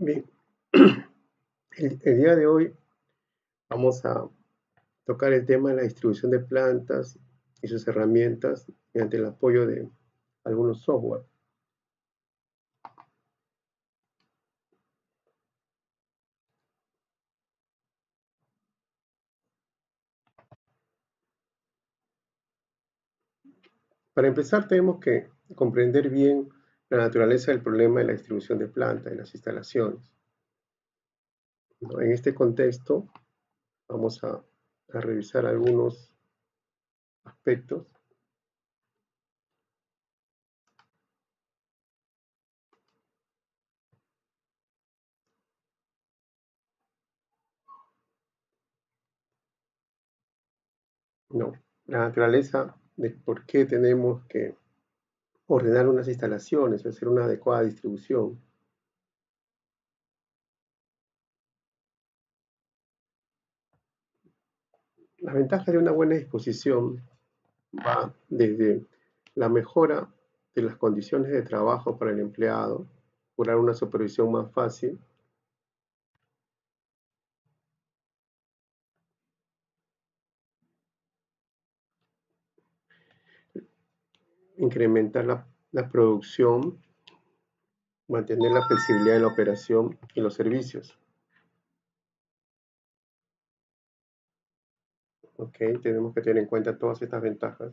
Bien, el día de hoy vamos a tocar el tema de la distribución de plantas y sus herramientas mediante el apoyo de algunos software. Para empezar, tenemos que comprender bien la naturaleza del problema de la distribución de plantas en las instalaciones, ¿no? En este contexto, vamos a revisar algunos aspectos. No, la naturaleza de por qué tenemos que ordenar unas instalaciones, hacer una adecuada distribución. Las ventajas de una buena disposición va desde la mejora de las condiciones de trabajo para el empleado, lograr una supervisión más fácil, incrementar la producción, mantener la flexibilidad en la operación y los servicios. ¿Ok? Tenemos que tener en cuenta todas estas ventajas.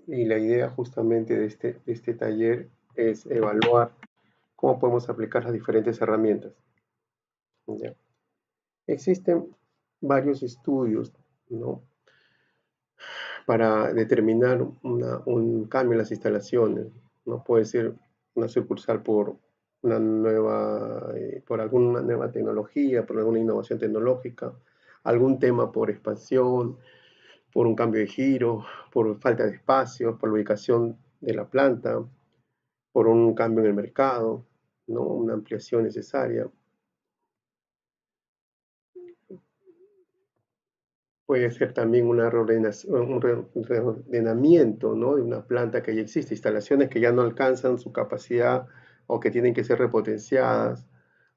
Y la idea justamente de este taller es evaluar cómo podemos aplicar las diferentes herramientas. ¿Ya? Existen varios estudios, ¿no?, para determinar un cambio en las instalaciones. No puede ser una sucursal por por alguna nueva tecnología, por alguna innovación tecnológica, algún tema por expansión, por un cambio de giro, por falta de espacio, por la ubicación de la planta, por un cambio en el mercado, ¿no?, una ampliación necesaria. Puede ser también una un reordenamiento, ¿no?, de una planta que ya existe, instalaciones que ya no alcanzan su capacidad o que tienen que ser repotenciadas,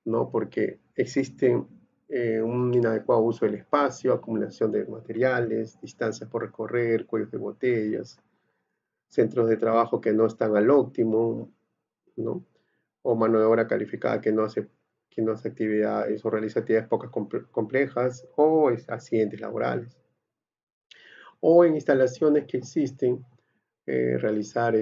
¿no?, porque existen un inadecuado uso del espacio, acumulación de materiales, distancias por recorrer, cuellos de botellas, centros de trabajo que no están al óptimo, ¿no?, o mano de obra calificada que no hace actividades o realiza actividades poco complejas o accidentes laborales. O en instalaciones que existen, realizar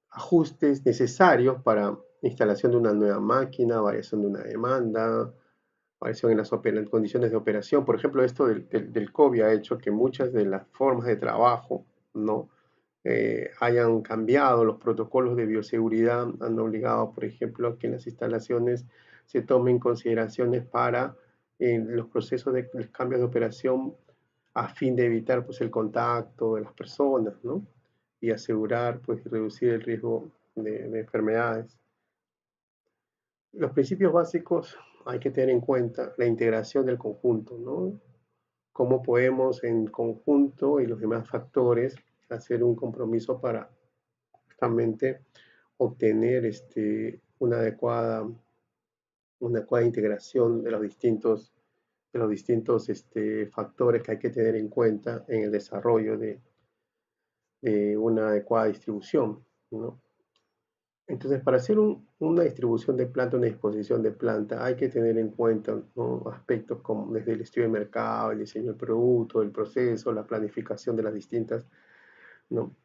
ajustes necesarios para instalación de una nueva máquina, variación de una demanda, variación en las condiciones de operación. Por ejemplo, esto del COVID ha hecho que muchas de las formas de trabajo, ¿no?, hayan cambiado. Los protocolos de bioseguridad han obligado, por ejemplo, a que en las instalaciones se tomen consideraciones para los procesos de cambios de operación a fin de evitar, pues, el contacto de las personas, ¿no?, y asegurar, pues, reducir el riesgo de enfermedades. Los principios básicos hay que tener en cuenta la integración del conjunto, ¿no? Cómo podemos en conjunto y los demás factores hacer un compromiso para justamente obtener una adecuada integración de los distintos factores que hay que tener en cuenta en el desarrollo de una adecuada distribución, ¿no? Entonces, para hacer una distribución de planta, una disposición de planta, hay que tener en cuenta, ¿no?, aspectos como desde el estudio de mercado, el diseño del producto, el proceso, la planificación de las distintas, ¿no?,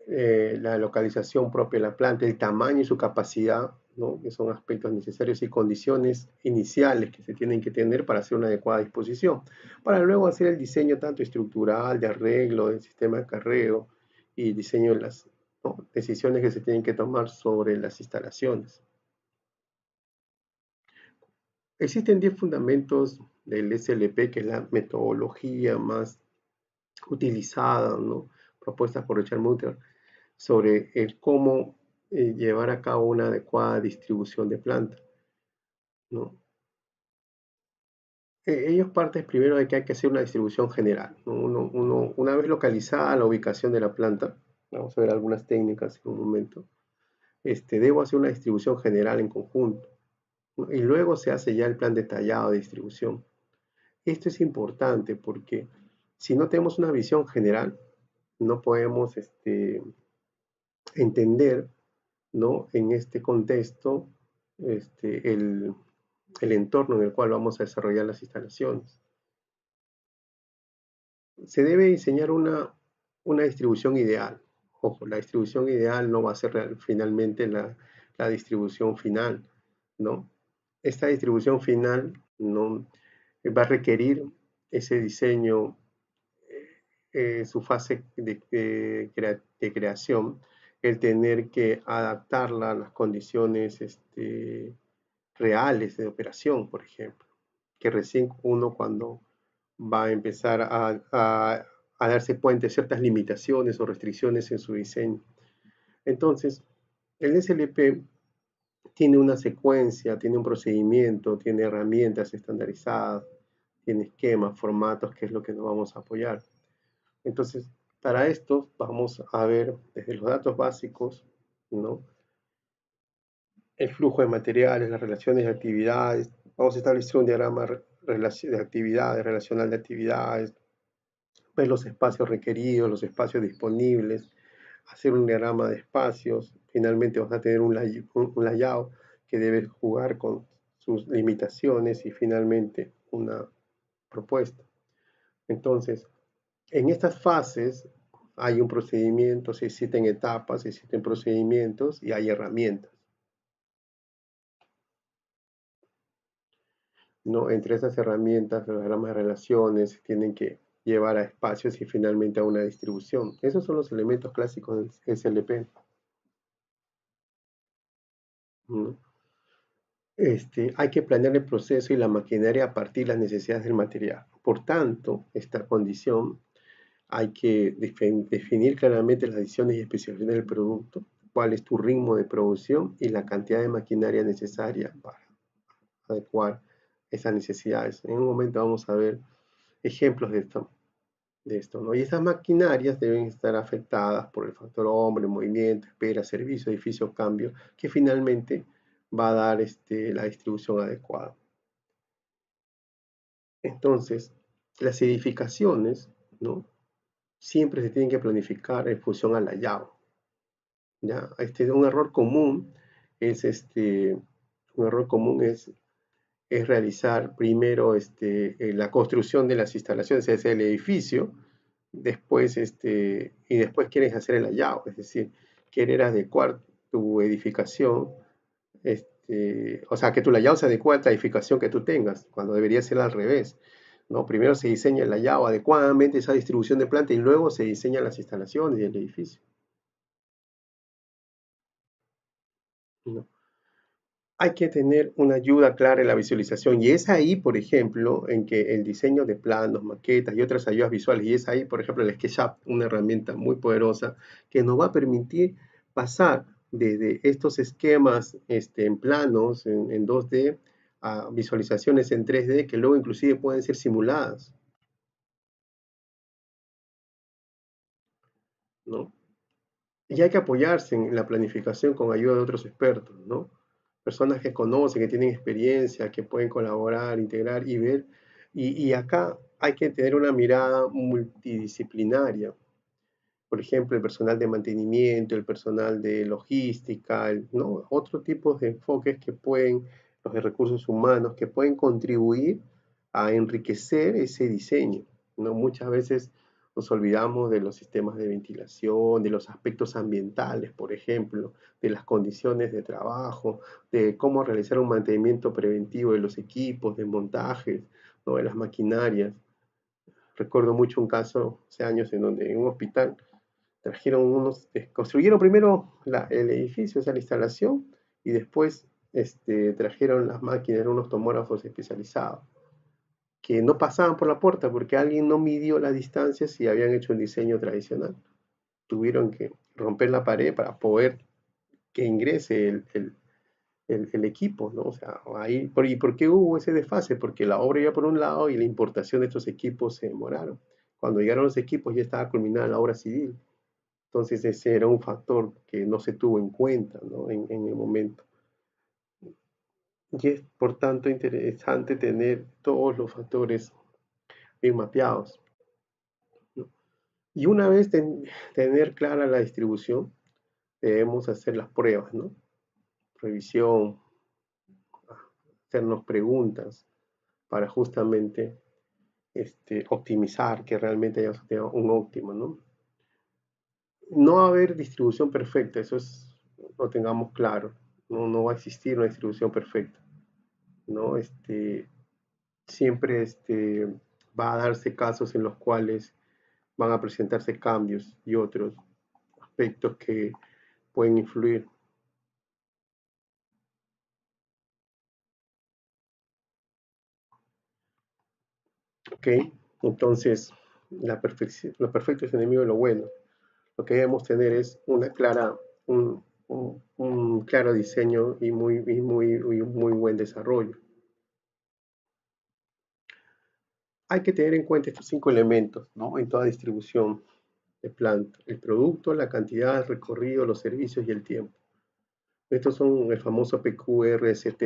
la localización propia de la planta, el tamaño y su capacidad, ¿no?, que son aspectos necesarios y condiciones iniciales que se tienen que tener para hacer una adecuada disposición, para luego hacer el diseño tanto estructural, de arreglo, del sistema de acarreo y diseño de las, ¿no?, decisiones que se tienen que tomar sobre las instalaciones. Existen 10 fundamentos del SLP, que es la metodología más utilizada, ¿no?, propuesta por Richard Mutter, sobre el cómo llevar a cabo una adecuada distribución de planta, ¿no? Ellos parten primero de que hay que hacer una distribución general, ¿no? Una vez localizada la ubicación de la planta, vamos a ver algunas técnicas en un momento, debo hacer una distribución general en conjunto, ¿no? Y luego se hace ya el plan detallado de distribución. Esto es importante porque si no tenemos una visión general, no podemos entender, ¿no? En este contexto, el entorno en el cual vamos a desarrollar las instalaciones. Se debe diseñar una distribución ideal. Ojo, la distribución ideal no va a ser finalmente la distribución final, ¿no? Esta distribución final no va a requerir ese diseño, su fase de creación, el tener que adaptarla a las condiciones reales de operación, por ejemplo, que recién uno cuando va a empezar a darse cuenta de ciertas limitaciones o restricciones en su diseño. Entonces, el SLP tiene una secuencia, tiene un procedimiento, tiene herramientas estandarizadas, tiene esquemas, formatos, que es lo que nos vamos a apoyar. Entonces, para esto vamos a ver desde los datos básicos, ¿no? El flujo de materiales, las relaciones de actividades. Vamos a establecer un diagrama de actividades, relacional de actividades, ver los espacios requeridos, los espacios disponibles, hacer un diagrama de espacios. Finalmente vas a tener un layout que debe jugar con sus limitaciones y finalmente una propuesta. Entonces, en estas fases hay un procedimiento, se existen etapas, se existen procedimientos y hay herramientas, ¿no? Entre esas herramientas, los diagramas de relaciones tienen que llevar a espacios y finalmente a una distribución. Esos son los elementos clásicos del SLP, ¿no? Hay que planear el proceso y la maquinaria a partir de las necesidades del material. Por tanto, esta condición hay que definir claramente las decisiones y especificaciones del producto, cuál es tu ritmo de producción y la cantidad de maquinaria necesaria para adecuar esas necesidades. En un momento vamos a ver ejemplos de esto, ¿no? Y esas maquinarias deben estar afectadas por el factor hombre, movimiento, espera, servicio, edificio, cambio, que finalmente va a dar la distribución adecuada. Entonces, las edificaciones, ¿no? Siempre se tienen que planificar en función al layout, ¿ya? Un error común es un error común es realizar primero la construcción de las instalaciones, es el edificio, después y después quieres hacer el layout, es decir, querer adecuar tu edificación, o sea, que tu layout se adecue a la edificación que tú tengas, cuando debería ser al revés, ¿no? Primero se diseña el layout adecuadamente, esa distribución de planta, y luego se diseñan las instalaciones y el edificio, ¿no? Hay que tener una ayuda clara en la visualización y es ahí, por ejemplo, en que el diseño de planos, maquetas y otras ayudas visuales, y es ahí, por ejemplo, el SketchUp, una herramienta muy poderosa que nos va a permitir pasar desde estos esquemas en planos, en 2D, a visualizaciones en 3D que luego inclusive pueden ser simuladas, ¿no? Y hay que apoyarse en la planificación con ayuda de otros expertos, ¿no? Personas que conocen, que tienen experiencia, que pueden colaborar, integrar y ver. Y acá hay que tener una mirada multidisciplinaria. Por ejemplo, el personal de mantenimiento, el personal de logística, ¿no? Otro tipo de enfoques que pueden, los de recursos humanos, que pueden contribuir a enriquecer ese diseño, ¿no? Muchas veces nos olvidamos de los sistemas de ventilación, de los aspectos ambientales, por ejemplo, de las condiciones de trabajo, de cómo realizar un mantenimiento preventivo de los equipos, de montajes, ¿no? De las maquinarias. Recuerdo mucho un caso hace años en donde en un hospital construyeron primero el edificio, o sea, la instalación, y después trajeron las máquinas, unos tomógrafos especializados, que no pasaban por la puerta porque alguien no midió las distancias y habían hecho un diseño tradicional. Tuvieron que romper la pared para poder que ingrese el equipo, ¿no? O sea, ¿y por qué hubo ese desfase? Porque la obra iba por un lado y la importación de estos equipos se demoraron. Cuando llegaron los equipos ya estaba culminada la obra civil. Entonces ese era un factor que no se tuvo en cuenta, ¿no? En el momento. Y es por tanto interesante tener todos los factores bien mapeados, ¿no? Y una vez tener clara la distribución, debemos hacer las pruebas, ¿no? Revisión, hacernos preguntas para justamente optimizar, que realmente hayamos tenido un óptimo, ¿no? No va a haber distribución perfecta, eso es, lo tengamos claro, no va a existir una distribución perfecta, ¿no? Siempre va a darse casos en los cuales van a presentarse cambios y otros aspectos que pueden influir. ¿Ok? Entonces, lo perfecto es enemigo de lo bueno. Lo que debemos tener es un claro diseño y muy buen desarrollo. Hay que tener en cuenta estos 5 elementos, ¿no? En toda distribución de planta: el producto, la cantidad, el recorrido, los servicios y el tiempo. Estos son el famoso PQRST.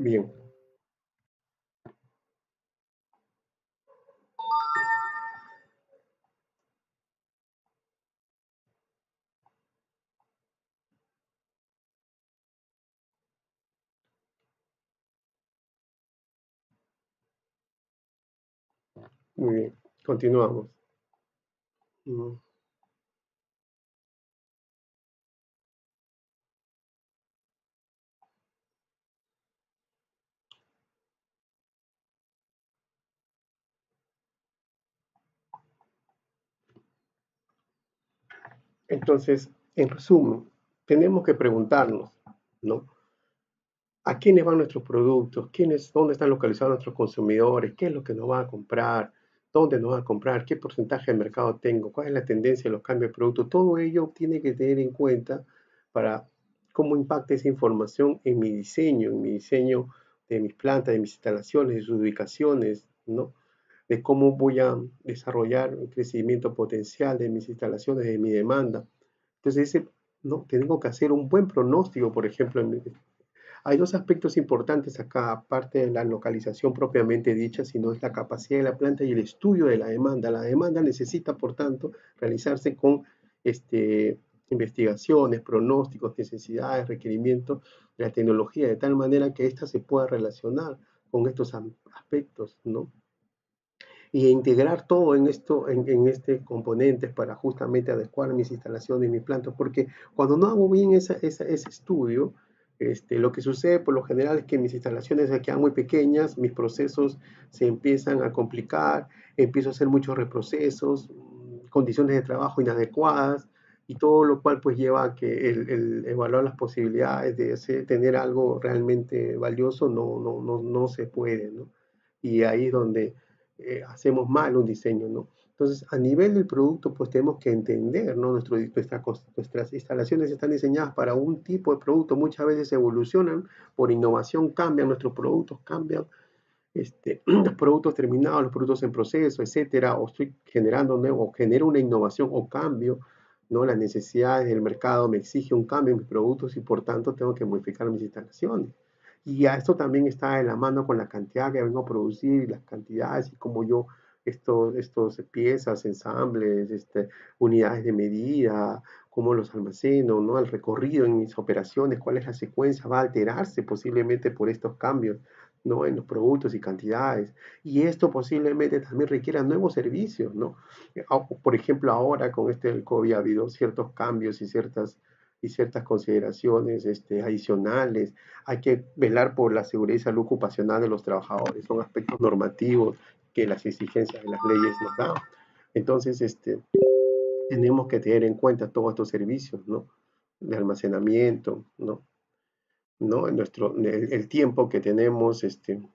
Bien, muy bien. Continuamos. Mm, Entonces, en resumen, tenemos que preguntarnos, ¿no? ¿A quiénes van nuestros productos? ¿Dónde están localizados nuestros consumidores? ¿Qué es lo que nos van a comprar? ¿Dónde nos van a comprar? ¿Qué porcentaje de mercado tengo? ¿Cuál es la tendencia de los cambios de producto? Todo ello tiene que tener en cuenta para cómo impacta esa información en mi diseño de mis plantas, de mis instalaciones, de sus ubicaciones, ¿no? De cómo voy a desarrollar un crecimiento potencial de mis instalaciones, de mi demanda. Entonces, no, tengo que hacer un buen pronóstico, por ejemplo. Hay dos aspectos importantes acá, aparte de la localización propiamente dicha, sino es la capacidad de la planta y el estudio de la demanda. La demanda necesita, por tanto, realizarse con investigaciones, pronósticos, necesidades, requerimientos de la tecnología, de tal manera que ésta se pueda relacionar con estos aspectos, ¿no? Y integrar todo en este componentes para justamente adecuar mis instalaciones, mis plantas, porque cuando no hago bien ese estudio, lo que sucede por lo general es que mis instalaciones se quedan muy pequeñas, mis procesos se empiezan a complicar, empiezo a hacer muchos reprocesos, condiciones de trabajo inadecuadas, y todo lo cual pues lleva a que el evaluar las posibilidades de tener algo realmente valioso no se puede, ¿no? Y ahí es donde hacemos mal un diseño, ¿no? Entonces, a nivel del producto, pues tenemos que entender, ¿no? Nuestras instalaciones están diseñadas para un tipo de producto, muchas veces evolucionan, por innovación cambian, nuestros productos cambian, los productos terminados, los productos en proceso, etcétera, o estoy generando nuevo, o genero una innovación o cambio, ¿no? Las necesidades del mercado me exigen un cambio en mis productos y por tanto tengo que modificar mis instalaciones. Y a esto también está de la mano con la cantidad que vengo a producir, las cantidades y cómo yo estos piezas, ensambles, unidades de medida, cómo los almaceno, ¿no? El recorrido en mis operaciones, cuál es la secuencia, va a alterarse posiblemente por estos cambios, ¿no? En los productos y cantidades. Y esto posiblemente también requiera nuevos servicios, ¿no? Por ejemplo, ahora con del COVID ha habido ciertos cambios y ciertas y ciertas consideraciones adicionales. Hay que velar por la seguridad y salud ocupacional de los trabajadores. Son aspectos normativos que las exigencias de las leyes nos dan. Entonces, tenemos que tener en cuenta todos estos servicios, ¿no? De almacenamiento, ¿no? ¿No? El tiempo que tenemos en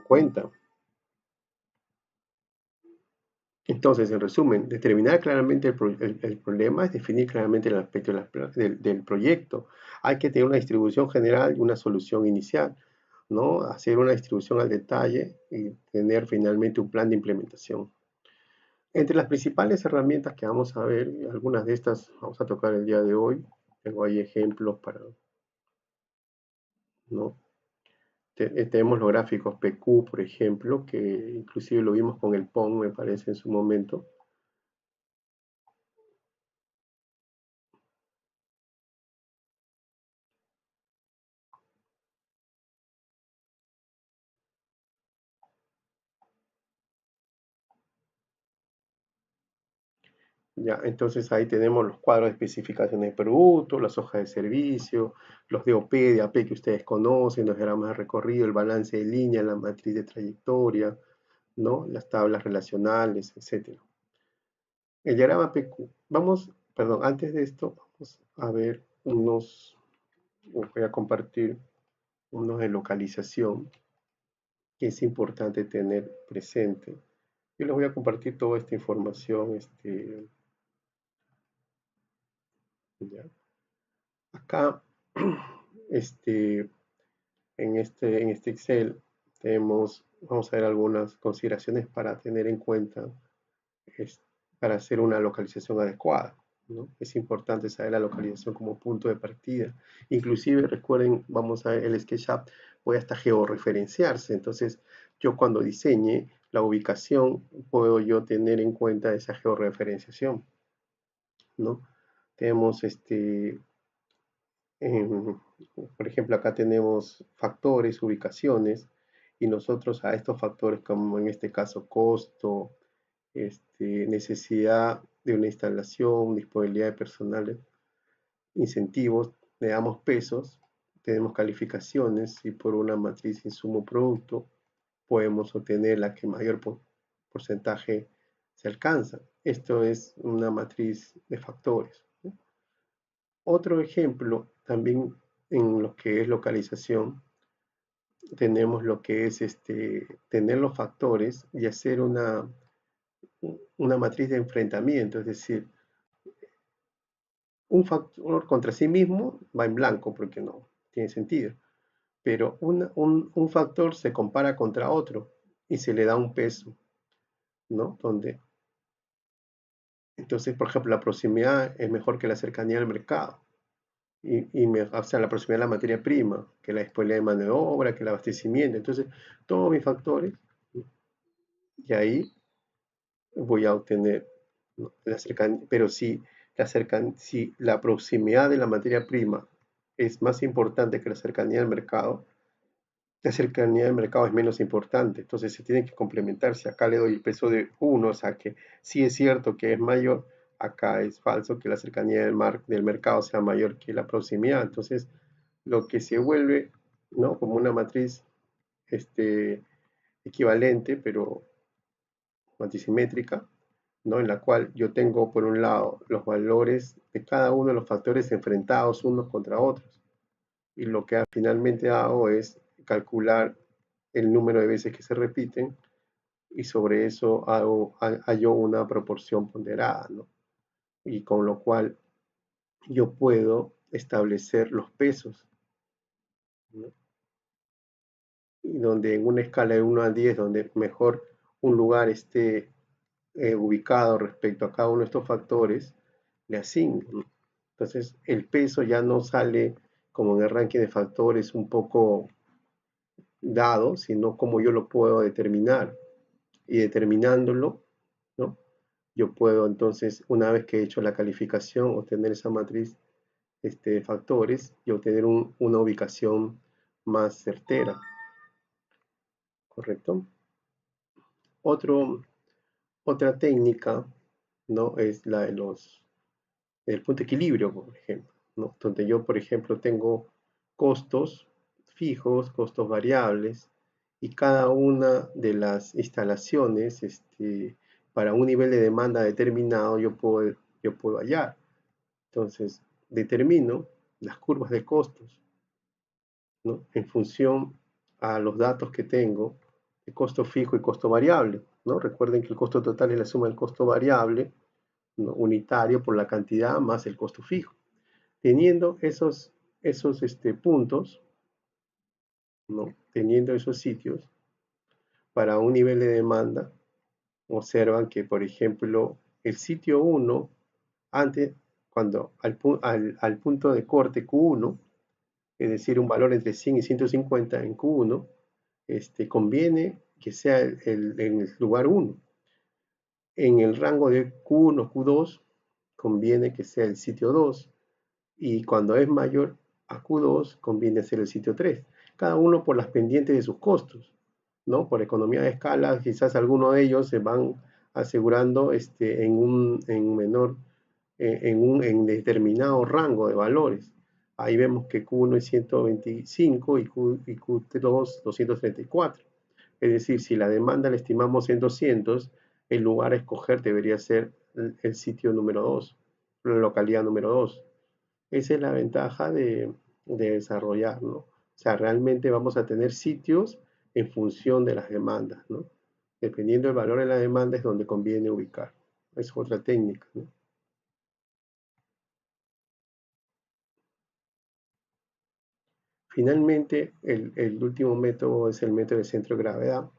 cuenta. Entonces, en resumen, determinar claramente el problema es definir claramente el aspecto del proyecto. Hay que tener una distribución general y una solución inicial, ¿no? Hacer una distribución al detalle y tener finalmente un plan de implementación. Entre las principales herramientas que vamos a ver, algunas de estas vamos a tocar el día de hoy. Tengo ahí ejemplos para, ¿no? Tenemos los gráficos PQ, por ejemplo, que inclusive lo vimos con el PON, me parece, en su momento. Ya, entonces ahí tenemos los cuadros de especificaciones de producto, las hojas de servicio, los DOP, DAP que ustedes conocen, los diagramas de recorrido, el balance de línea, la matriz de trayectoria, ¿no? Las tablas relacionales, etcétera. El diagrama PQ. Vamos, perdón, antes de esto, vamos a ver voy a compartir unos de localización que es importante tener presente. Yo les voy a compartir toda esta información, ya. Acá, este, en este Excel vamos a ver algunas consideraciones para tener en cuenta es- para hacer una localización adecuada, ¿no? Es importante saber la localización como punto de partida. Inclusive, recuerden, vamos a ver el SketchUp, puede hasta georreferenciarse. Entonces, yo cuando diseñe la ubicación, puedo yo tener en cuenta esa georreferenciación, ¿no? Tenemos Em, por ejemplo, acá tenemos factores, ubicaciones, y nosotros a estos factores, como en este caso costo, necesidad de una instalación, disponibilidad de personal, incentivos, le damos pesos, tenemos calificaciones y por una matriz insumo-producto podemos obtener la que mayor porcentaje se alcanza. Esto es una matriz de factores, ¿no? Otro ejemplo, también en lo que es localización, tenemos lo que es tener los factores y hacer una matriz de enfrentamiento, es decir, un factor contra sí mismo va en blanco porque no tiene sentido, pero un factor se compara contra otro y se le da un peso, ¿no? Entonces, por ejemplo, la proximidad es mejor que la cercanía al mercado. O sea, la proximidad de la materia prima, que la disponibilidad de mano de obra, que el abastecimiento. Entonces, todos mis factores, y ahí voy a obtener, ¿no? La cercanía. Pero si la proximidad de la materia prima es más importante que la cercanía del mercado, la cercanía del mercado es menos importante. Entonces, se tienen que complementar. Si acá le doy el peso de 1, o sea que sí es cierto que es mayor, acá es falso que la cercanía del mercado sea mayor que la proximidad. Entonces, lo que se vuelve, ¿no? Como una matriz este, equivalente, pero antisimétrica, ¿no? En la cual yo tengo por un lado los valores de cada uno de los factores enfrentados unos contra otros. Y lo que finalmente hago es calcular el número de veces que se repiten y sobre eso hallo una proporción ponderada, ¿no? Y con lo cual yo puedo establecer los pesos, ¿no? Y donde en una escala de 1 a 10, donde mejor un lugar esté ubicado respecto a cada uno de estos factores, le asigno, ¿no? Entonces, el peso ya no sale como en el ranking de factores un poco dado, sino como yo lo puedo determinar. Y determinándolo, ¿no? Yo puedo entonces, una vez que he hecho la calificación, obtener esa matriz de factores y obtener una ubicación más certera, ¿correcto? Otra técnica, ¿no? Es la de el punto de equilibrio, por ejemplo, ¿no? Donde yo, por ejemplo, tengo costos fijos, costos variables, y cada una de las instalaciones, para un nivel de demanda determinado, yo puedo hallar. Entonces, determino las curvas de costos, ¿no? En función a los datos que tengo de costo fijo y costo variable, ¿no? Recuerden que el costo total es la suma del costo variable, ¿no? Unitario por la cantidad más el costo fijo. Teniendo esos puntos, ¿no? Teniendo esos sitios para un nivel de demanda, observan que, por ejemplo, el sitio 1, antes, cuando al punto de corte Q1, es decir, un valor entre 100 y 150 en Q1, conviene que sea en el lugar 1. En el rango de Q1, Q2, conviene que sea el sitio 2. Y cuando es mayor a Q2, conviene hacer el sitio 3. Cada uno por las pendientes de sus costos, ¿no? Por economía de escala, quizás algunos de ellos se van asegurando en determinado rango de valores. Ahí vemos que Q1 es 125 y Q2 234. Es decir, si la demanda la estimamos en 200, el lugar a escoger debería ser el sitio número 2, la localidad número 2. Esa es la ventaja de desarrollar, ¿no? O sea, realmente vamos a tener sitios en función de las demandas, ¿no? Dependiendo del valor de la demanda es donde conviene ubicar. Es otra técnica, ¿no? Finalmente, el último método es el método de centro de gravedad,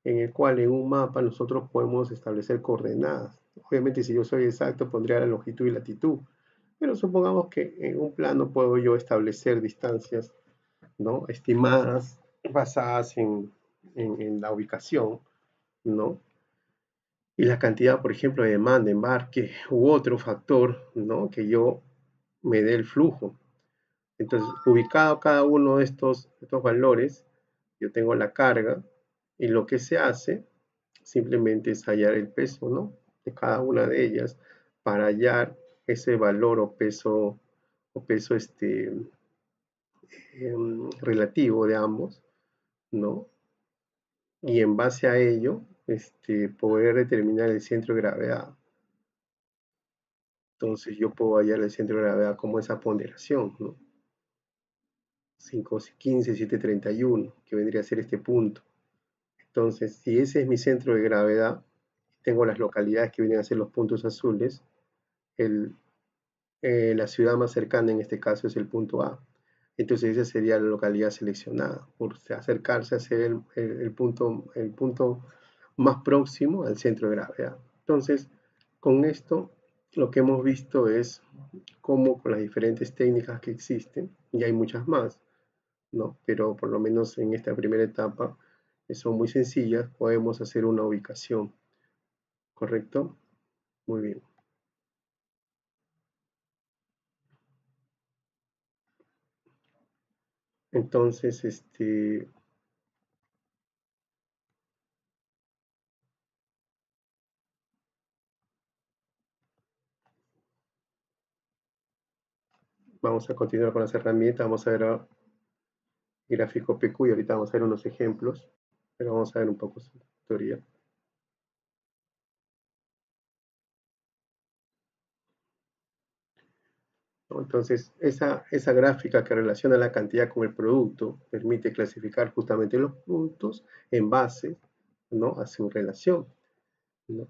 en el cual en un mapa nosotros podemos establecer coordenadas. Obviamente, si yo soy exacto, pondría la longitud y latitud, pero supongamos que en un plano puedo yo establecer distancias, ¿no? Estimadas basadas en la ubicación, ¿no? Y la cantidad, por ejemplo, de demanda, embarque u otro factor, ¿no? Que yo me dé el flujo. Entonces, ubicado cada uno de estos valores, yo tengo la carga y lo que se hace simplemente es hallar el peso, ¿no? De cada una de ellas para hallar ese valor o peso relativo de ambos, ¿no? Y en base a ello, poder determinar el centro de gravedad. Entonces yo puedo hallar el centro de gravedad como esa ponderación, ¿no? 515, 731, que vendría a ser este punto. Entonces, si ese es mi centro de gravedad, tengo las localidades que vienen a ser los puntos azules, el, la ciudad más cercana en este caso es el punto A. Entonces esa sería la localidad seleccionada, por acercarse a ser el punto más próximo al centro de gravedad. Entonces, con esto lo que hemos visto es cómo con las diferentes técnicas que existen, y hay muchas más, ¿no? Pero por lo menos en esta primera etapa, que son muy sencillas, podemos hacer una ubicación, ¿correcto? Muy bien. Entonces, vamos a continuar con las herramientas, vamos a ver gráfico PQ y ahorita vamos a ver unos ejemplos, pero vamos a ver un poco su teoría. ¿No? Entonces, esa gráfica que relaciona la cantidad con el producto permite clasificar justamente los productos en base, ¿no? A su relación, ¿no?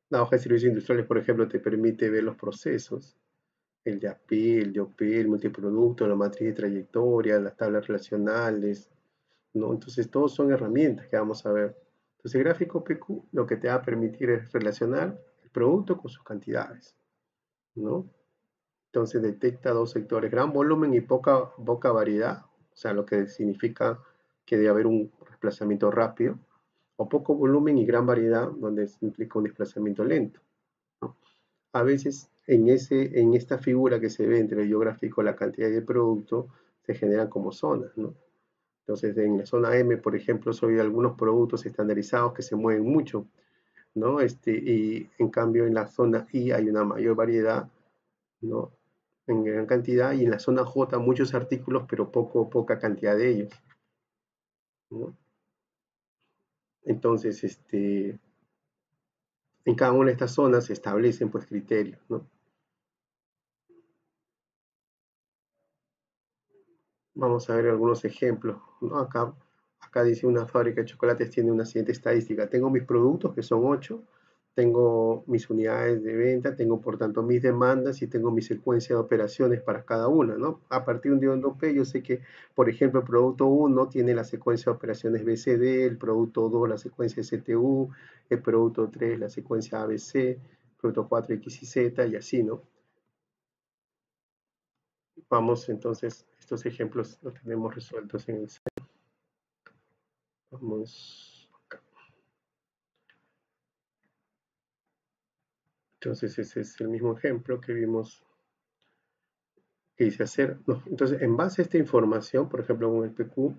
La hoja de servicios industriales, por ejemplo, te permite ver los procesos, el de AP, el de OP, el multiproducto, la matriz de trayectoria, las tablas relacionales, ¿no? Entonces, todos son herramientas que vamos a ver. Entonces, el gráfico PQ lo que te va a permitir es relacionar el producto con sus cantidades, ¿no? Entonces, detecta dos sectores, gran volumen y poca variedad, o sea, lo que significa que debe haber un desplazamiento rápido, o poco volumen y gran variedad, donde implica un desplazamiento lento, ¿no? A veces, en esta figura que se ve entre el geográfico, la cantidad de producto, se generan como zonas, ¿no? Entonces, en la zona M, por ejemplo, hay algunos productos estandarizados que se mueven mucho, ¿no? Y en cambio en la zona I hay una mayor variedad ¿no? En gran cantidad, y en la zona J muchos artículos, pero poca cantidad de ellos, ¿no? Entonces, en cada una de estas zonas se establecen pues criterios, ¿no? Vamos a ver algunos ejemplos, ¿no? Acá dice una fábrica de chocolates tiene una siguiente estadística. Tengo mis productos, que son 8, tengo mis unidades de venta, tengo por tanto mis demandas y tengo mi secuencia de operaciones para cada una, ¿no? A partir de un DOP, yo sé que, por ejemplo, el producto 1 tiene la secuencia de operaciones BCD, el producto 2 la secuencia STU, el producto 3 la secuencia ABC, el producto 4 X y Z, y así, ¿no? Vamos entonces, estos ejemplos los tenemos resueltos en el... Vamos acá. Entonces ese es el mismo ejemplo que vimos que hice hacer. No, entonces, en base a esta información, por ejemplo, con el PQ,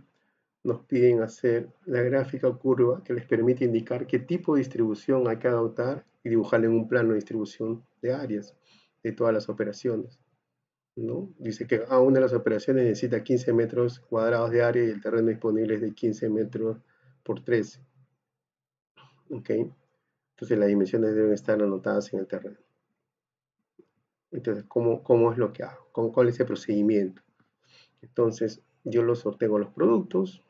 nos piden hacer la gráfica o curva que les permite indicar qué tipo de distribución hay que adoptar y dibujarle en un plano de distribución de áreas de todas las operaciones, ¿no? Dice que cada una de las operaciones necesita 15 metros cuadrados de área y el terreno disponible es de 15 metros por 13. ¿Ok? Entonces las dimensiones deben estar anotadas en el terreno. Entonces, ¿cómo es lo que hago? ¿Cuál es el procedimiento? Entonces, yo los ortengo los productos,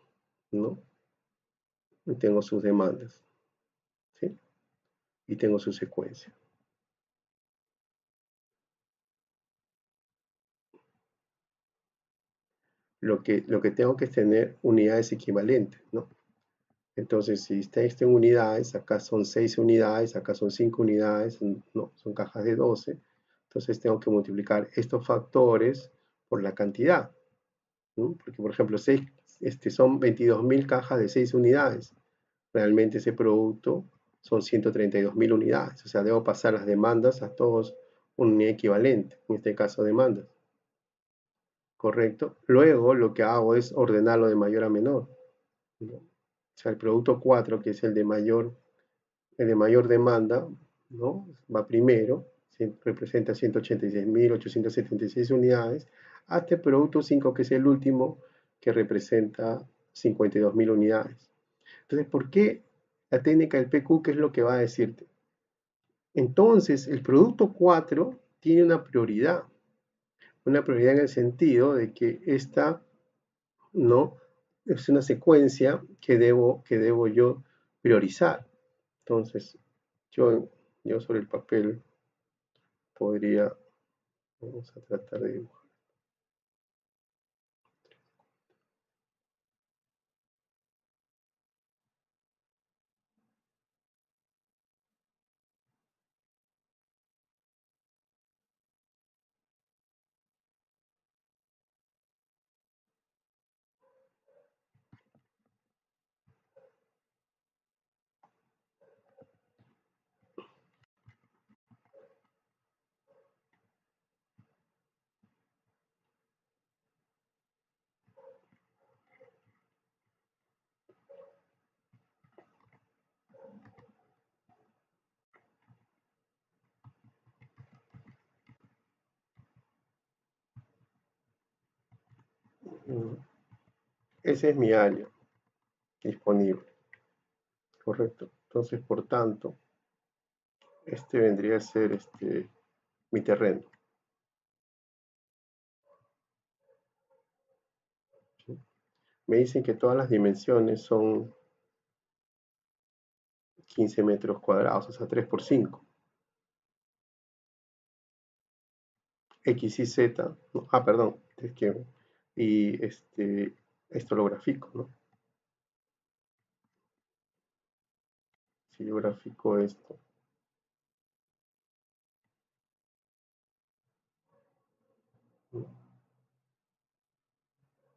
¿no? Y tengo sus demandas, ¿sí? Y tengo su secuencia. Lo que tengo que es tener unidades equivalentes, ¿no? Entonces, si está en unidades, acá son 6 unidades, acá son 5 unidades, no, son cajas de 12. Entonces, tengo que multiplicar estos factores por la cantidad, ¿no? Porque, por ejemplo, son 22.000 cajas de 6 unidades. Realmente ese producto son 132.000 unidades. O sea, debo pasar las demandas a todos un equivalente, en este caso demandas. ¿Correcto? Luego lo que hago es ordenarlo de mayor a menor, ¿no? O sea, el producto 4, que es el de mayor demanda, ¿no? Va primero, representa 186.876 unidades, hasta el producto 5, que es el último, que representa 52.000 unidades. Entonces, ¿por qué la técnica del PQ? ¿Qué es lo que va a decirte? Entonces, el producto 4 tiene una prioridad en el sentido de que esta, ¿no? Es una secuencia que debo yo priorizar. Entonces, yo sobre el papel podría, vamos a tratar de dibujar. Ese es mi área disponible, correcto. Entonces, por tanto, este vendría a ser mi terreno, ¿sí? Me dicen que todas las dimensiones son 15 metros cuadrados, o sea, 3 por 5. X y Z, ¿no? Perdón, es que, y esto lo grafico, ¿no? Si yo grafico esto, ¿no?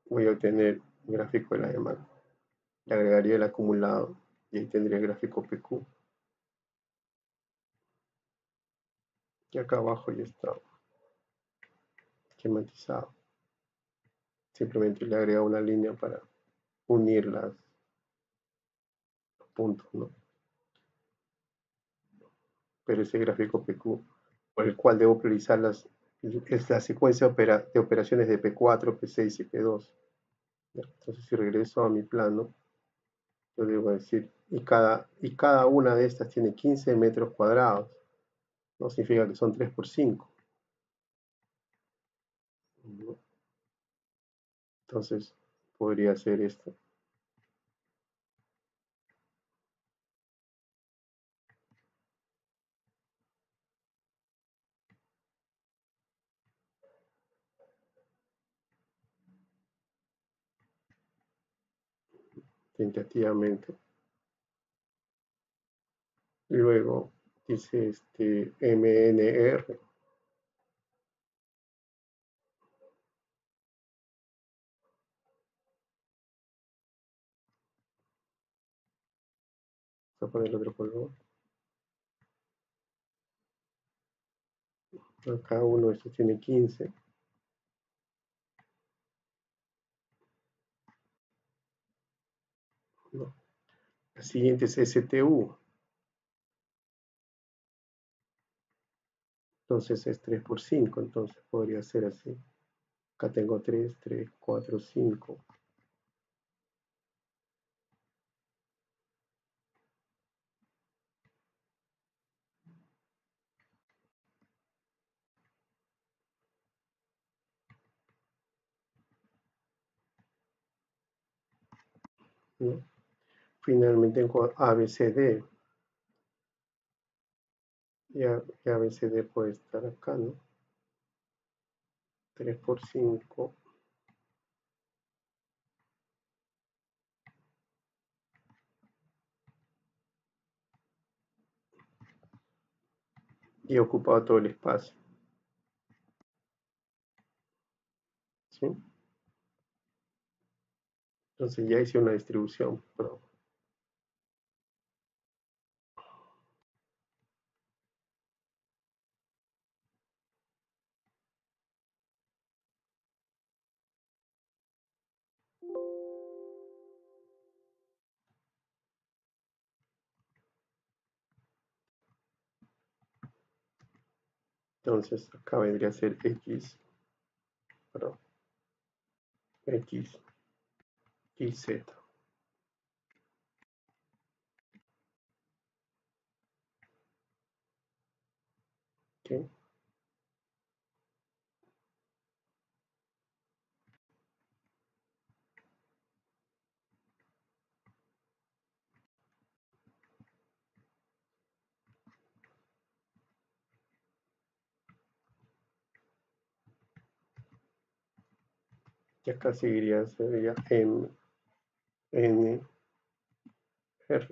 Voy a obtener un gráfico de la demanda. Le agregaría el acumulado y ahí tendría el gráfico PQ. Y acá abajo ya está esquematizado. Simplemente le agrego una línea para unir los puntos, ¿no? Pero ese gráfico PQ, por el cual debo priorizar las es la secuencia de operaciones de P4, P6 y P2. Entonces, si regreso a mi plano, yo debo decir, y cada una de estas tiene 15 metros cuadrados, ¿no? Significa que son 3 por 5, ¿no? Entonces, podría ser esto. Tentativamente. Y luego dice MNR. Voy a poner el otro color. Cada uno de estos tiene 15. ¿No? La siguiente es STU. Entonces es 3 por 5. Entonces podría ser así. Acá tengo 3, 3, 4, 5. ¿No? Finalmente tengo ABCD. Y ABCD puede estar acá, ¿no? 3 por 5. Y he ocupado todo el espacio. ¿Sí? Entonces ya hice una distribución. Pero entonces acá vendría a ser X, perdón, X y Z. ¿Ok? Y acá sería M, N, R.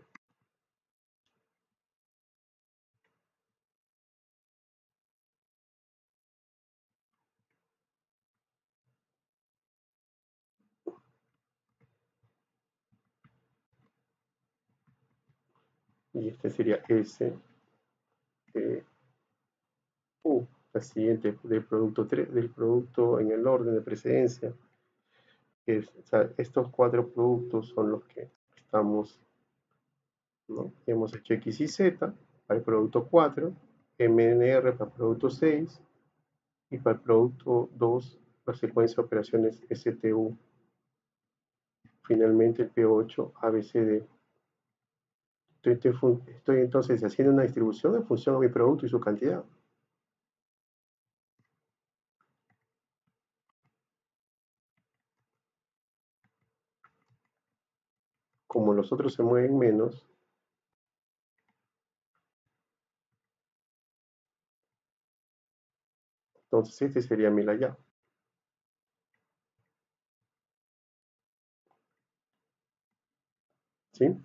Y este sería S, U. La siguiente del producto 3, del producto en el orden de precedencia. O sea, estos cuatro productos son los que estamos, ¿no? Hemos hecho X y Z para el producto 4, MNR para el producto 6 y para el producto 2 la secuencia de operaciones STU. Finalmente el P8 ABCD. Estoy entonces haciendo una distribución en función a mi producto y su cantidad. Como los otros se mueven menos, entonces este sería mi layout. ¿Sí?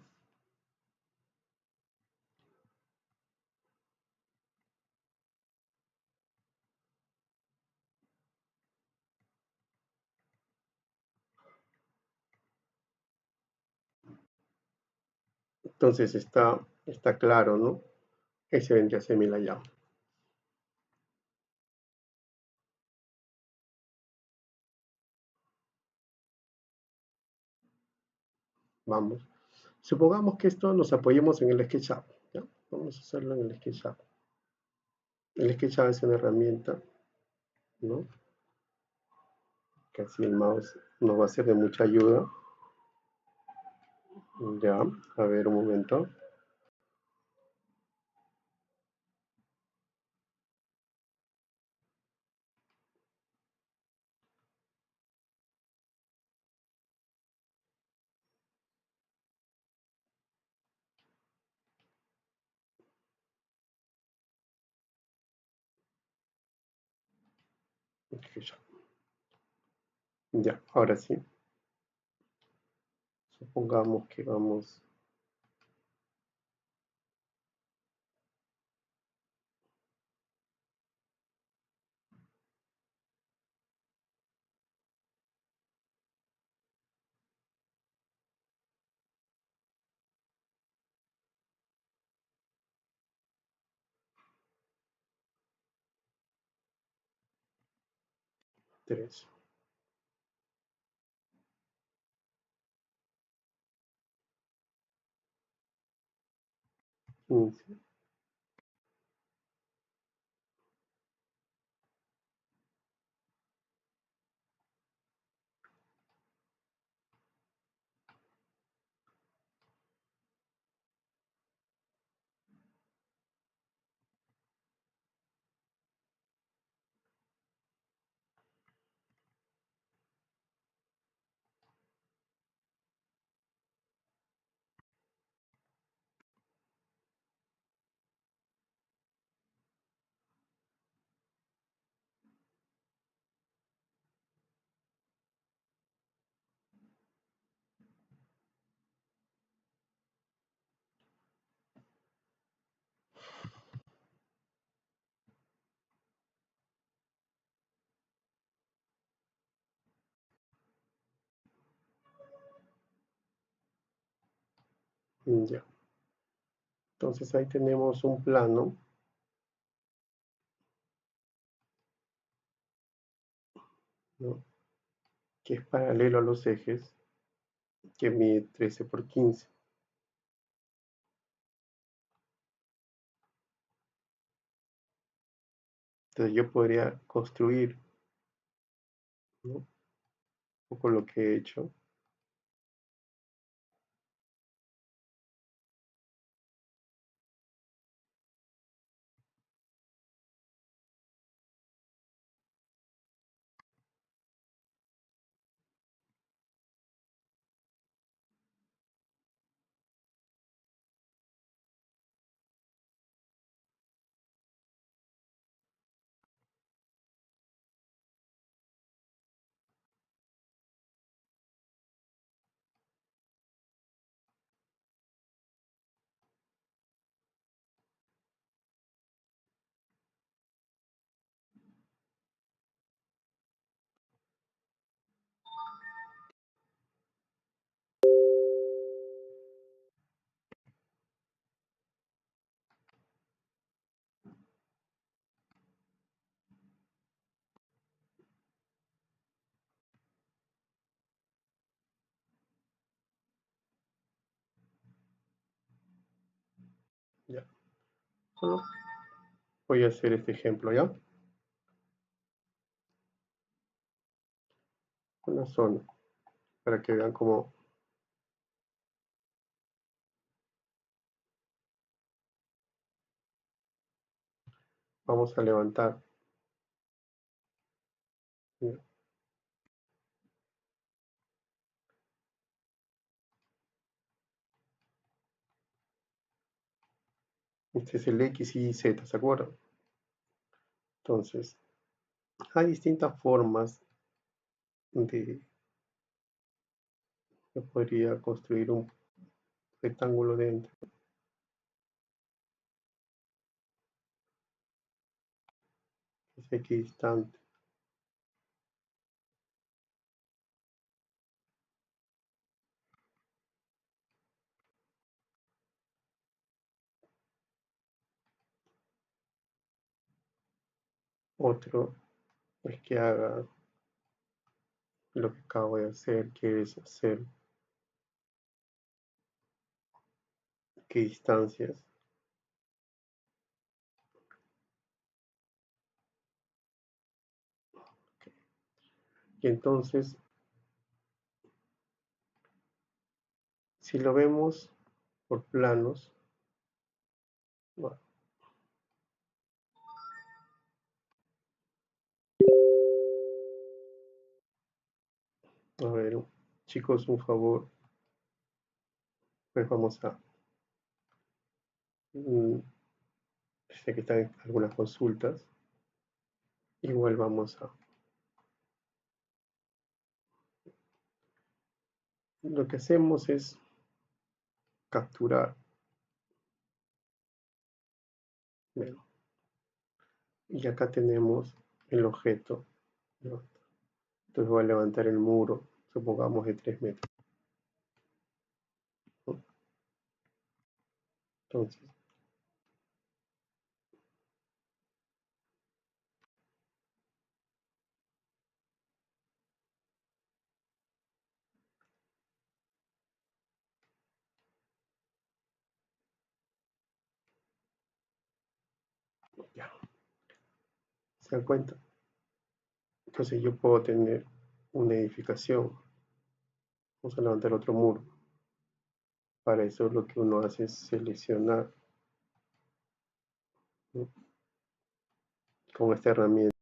Entonces está claro, ¿no? Ese vendría a ser mi layout. Vamos. Supongamos que esto nos apoyemos en el SketchUp, ¿ya? Vamos a hacerlo en el SketchUp. El SketchUp es una herramienta ¿no? Casi el mouse nos va a ser de mucha ayuda. Ya, a ver un momento. 'Ok, ya, ahora sí. Supongamos que vamos 3, 15. Ya. Entonces ahí tenemos un plano, ¿no? Que es paralelo a los ejes, que mide 13 por 15. Entonces yo podría construir, ¿no? Un poco lo que he hecho. Ya. Solo voy a hacer este ejemplo, ¿ya? Una zona, para que vean cómo vamos a levantar. ¿Ya? Este es el X y Z, ¿se acuerdan? Entonces, hay distintas formas de, yo podría construir un rectángulo dentro, que es equidistante. Otro es que haga lo que acabo de hacer, que es hacer equidistancias. Y entonces, si lo vemos por planos, bueno, a ver, chicos, un favor, pues vamos a, mm, sé que están algunas consultas, igual vamos a, lo que hacemos es capturar, bueno, y acá tenemos el objeto, ¿no? Entonces voy a levantar el muro, supongamos de 3 metros, ¿no? Entonces, ya, ¿se dan cuenta? Entonces yo puedo tener una edificación, vamos a levantar otro muro. Para eso lo que uno hace es seleccionar, ¿no? Con esta herramienta,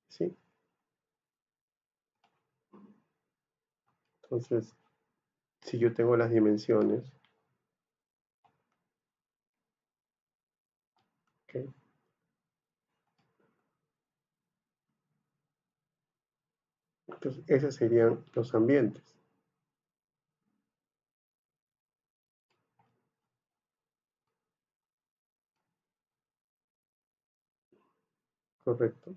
¿sí? Entonces, si yo tengo las dimensiones, ¿ok? Entonces esos serían los ambientes, ¿correcto?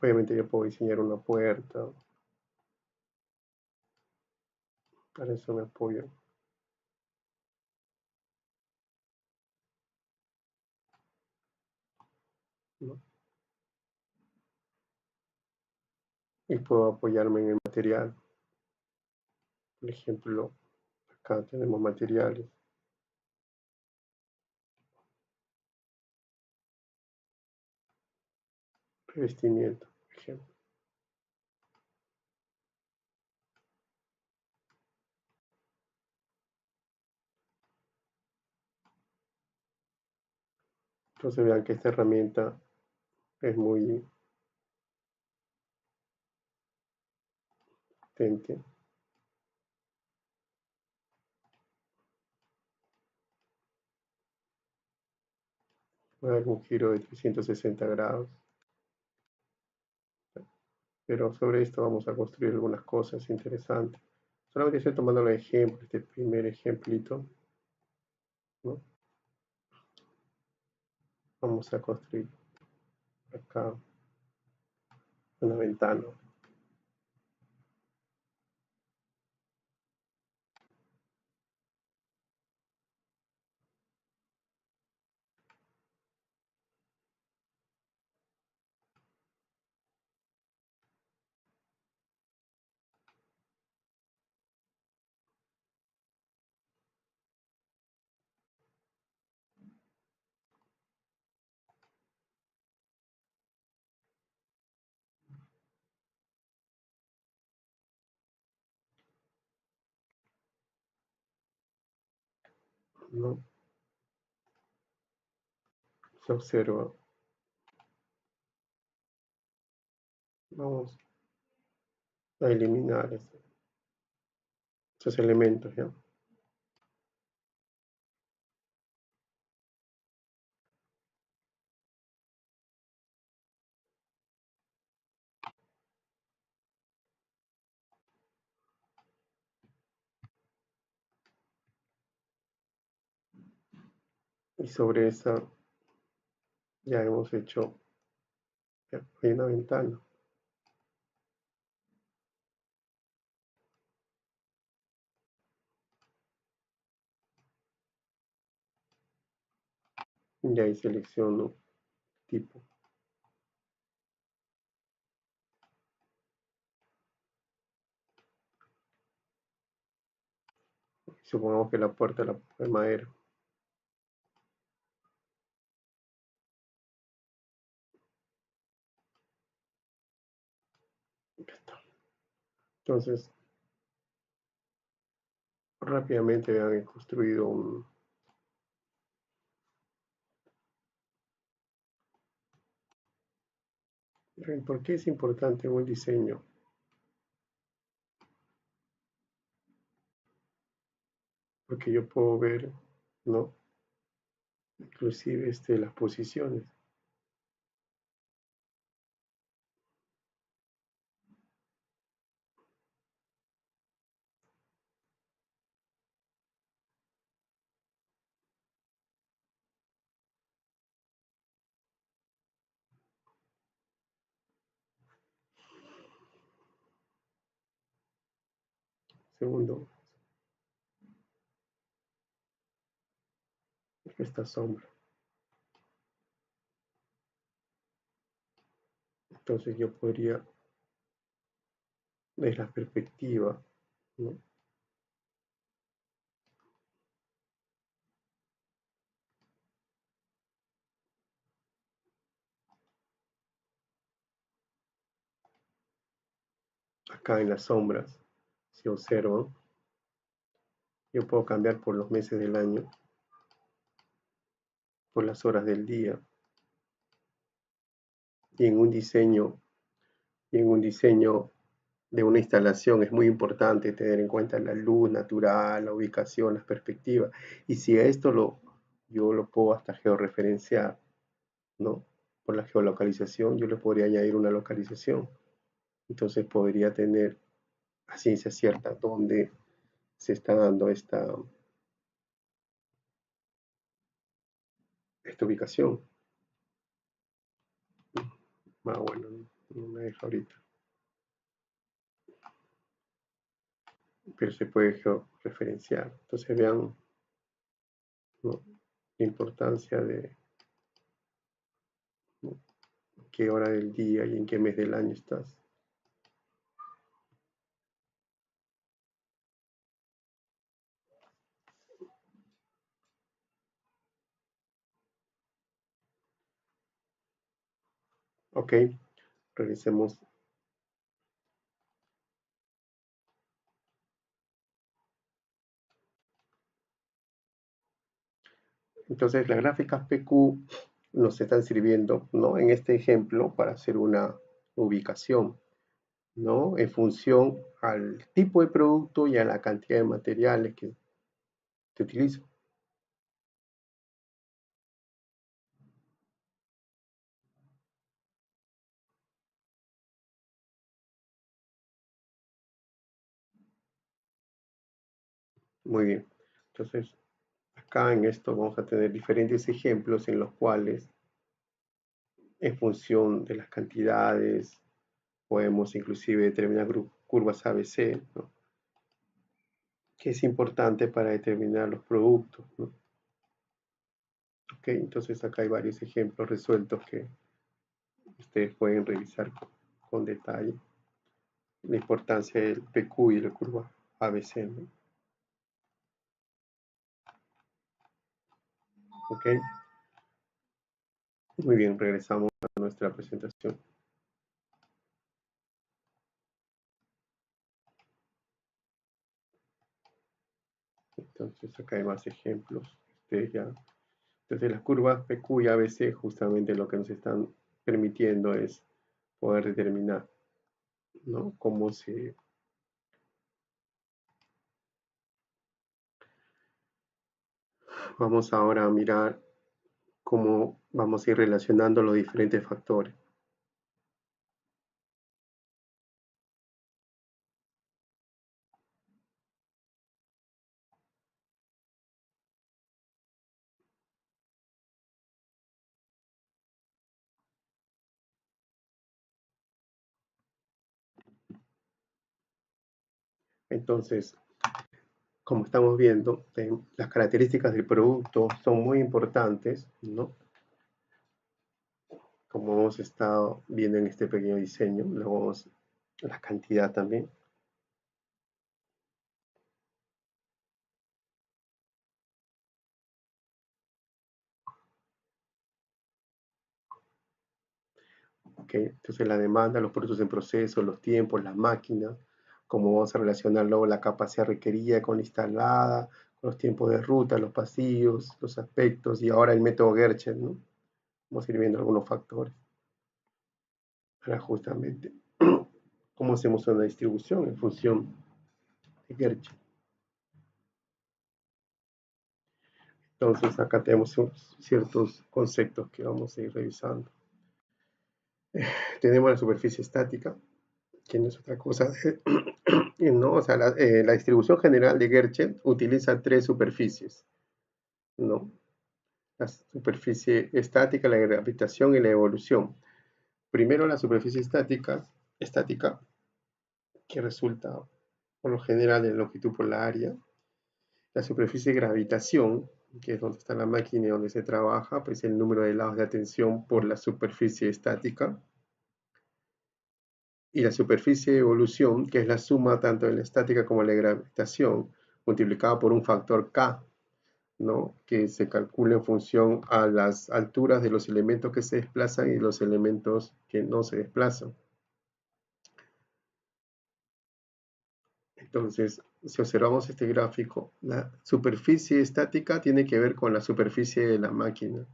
Obviamente yo puedo diseñar una puerta, para eso me apoyo, ¿no? Y puedo apoyarme en el material. Por ejemplo, acá tenemos materiales, revestimiento, por ejemplo. Entonces vean que esta herramienta es muy potente. Voy a dar un giro de 360 grados. Pero sobre esto vamos a construir algunas cosas interesantes. Solamente estoy tomando el ejemplo, este primer ejemplito, ¿no? Vamos a construir acá una ventana, ¿no? Se observa. Vamos a eliminar estos elementos, ¿ya? Y sobre esa ya hemos hecho, ya, hay una ventana. Y ahí selecciono tipo. Supongamos que la puerta la pongo de madera. Entonces, rápidamente han construido un... ¿Por qué es importante un diseño? Porque yo puedo ver, ¿no? Inclusive las posiciones. Segundo, esta sombra. Entonces yo podría ver la perspectiva, ¿no? Acá en las sombras, si observan, yo puedo cambiar por los meses del año, por las horas del día, y en un diseño, y en un diseño de una instalación es muy importante tener en cuenta la luz natural, la ubicación, las perspectivas. Y si a esto yo lo puedo hasta georreferenciar, ¿no? Por la geolocalización, yo le podría añadir una localización. Entonces podría tener a ciencia cierta dónde se está dando esta ubicación. Bueno, no me deja ahorita. Pero se puede georreferenciar. Entonces vean, ¿no? La importancia de, ¿no? Qué hora del día y en qué mes del año estás. Ok, regresemos. Entonces las gráficas PQ nos están sirviendo, ¿no? En este ejemplo para hacer una ubicación, ¿no? En función al tipo de producto y a la cantidad de materiales que se utilizan. Muy bien. Entonces, acá en esto vamos a tener diferentes ejemplos en los cuales, en función de las cantidades, podemos inclusive determinar curvas ABC, ¿no? Que es importante para determinar los productos, ¿no? Ok, entonces acá hay varios ejemplos resueltos que ustedes pueden revisar con detalle la importancia del PQ y la curva ABC, ¿no? Ok, muy bien, regresamos a nuestra presentación. Entonces acá hay más ejemplos. Entonces las curvas PQ y ABC justamente lo que nos están permitiendo es poder determinar, ¿no? Cómo se... Vamos ahora a mirar cómo vamos a ir relacionando los diferentes factores. Entonces, como estamos viendo, las características del producto son muy importantes, ¿no? Como hemos estado viendo en este pequeño diseño, luego la cantidad también. ¿Okay? Entonces la demanda, los productos en proceso, los tiempos, las máquinas, cómo vamos a relacionar luego la capacidad requerida con la instalada, con los tiempos de ruta, los pasillos, los aspectos, y ahora el método Gerchet, ¿no? Vamos a ir viendo algunos factores para justamente cómo hacemos una distribución en función de Gerchet. Entonces acá tenemos ciertos conceptos que vamos a ir revisando. Tenemos la superficie estática, que no es otra cosa, ¿no? O sea, la distribución general de Gerchet utiliza tres superficies, ¿no? La superficie estática, la gravitación y la evolución. Primero la superficie estática, que resulta por lo general en longitud por la área. La superficie de gravitación, que es donde está la máquina y donde se trabaja, pues el número de lados de atención por la superficie estática. Y la superficie de evolución, que es la suma tanto de la estática como de la gravitación, multiplicada por un factor K, ¿no? Que se calcula en función a las alturas de los elementos que se desplazan y los elementos que no se desplazan. Entonces, si observamos este gráfico, la superficie estática tiene que ver con la superficie de la máquina,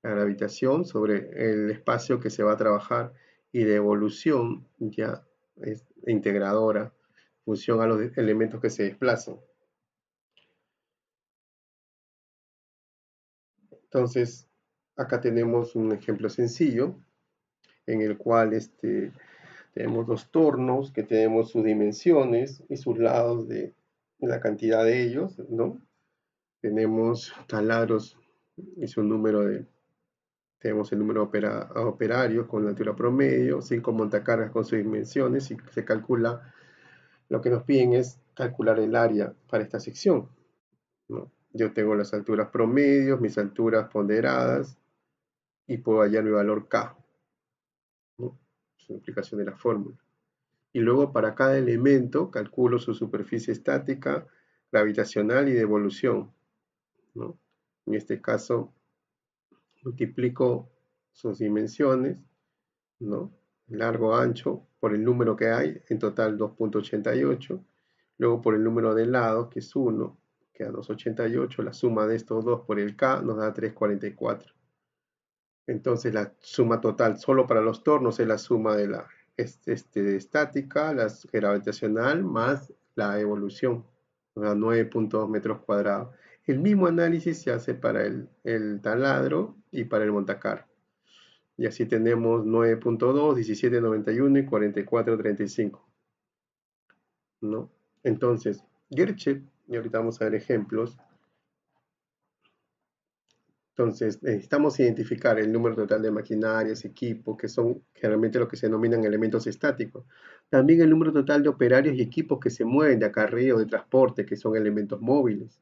la gravitación sobre el espacio que se va a trabajar, y de evolución ya es integradora en función a los elementos que se desplazan. Entonces, acá tenemos un ejemplo sencillo en el cual tenemos dos tornos que tenemos sus dimensiones y sus lados de la cantidad de ellos, ¿no? Tenemos taladros y su número tenemos el número de operarios con la altura promedio, 5 montacargas con sus dimensiones, y se calcula, lo que nos piden es calcular el área para esta sección, ¿no? Yo tengo las alturas promedios, mis alturas ponderadas, y puedo hallar mi valor K, ¿no? Es una aplicación de la fórmula. Y luego para cada elemento calculo su superficie estática, gravitacional y de evolución, ¿no? En este caso multiplico sus dimensiones, ¿no? Largo, ancho, por el número que hay, en total 2.88, luego por el número de lados, que es 1, queda 2.88, la suma de estos dos por el K nos da 3.44. Entonces la suma total solo para los tornos es la suma de la estática, la gravitacional más la evolución, nos da 9.2 metros cuadrados. El mismo análisis se hace para el taladro y para el montacar. Y así tenemos 9.2, 17.91 y 44.35, ¿no? Entonces, Gerchet, y ahorita vamos a ver ejemplos. Entonces, necesitamos identificar el número total de maquinarias, equipos, que son generalmente lo que se denominan elementos estáticos. También el número total de operarios y equipos que se mueven de acarreo, de transporte, que son elementos móviles.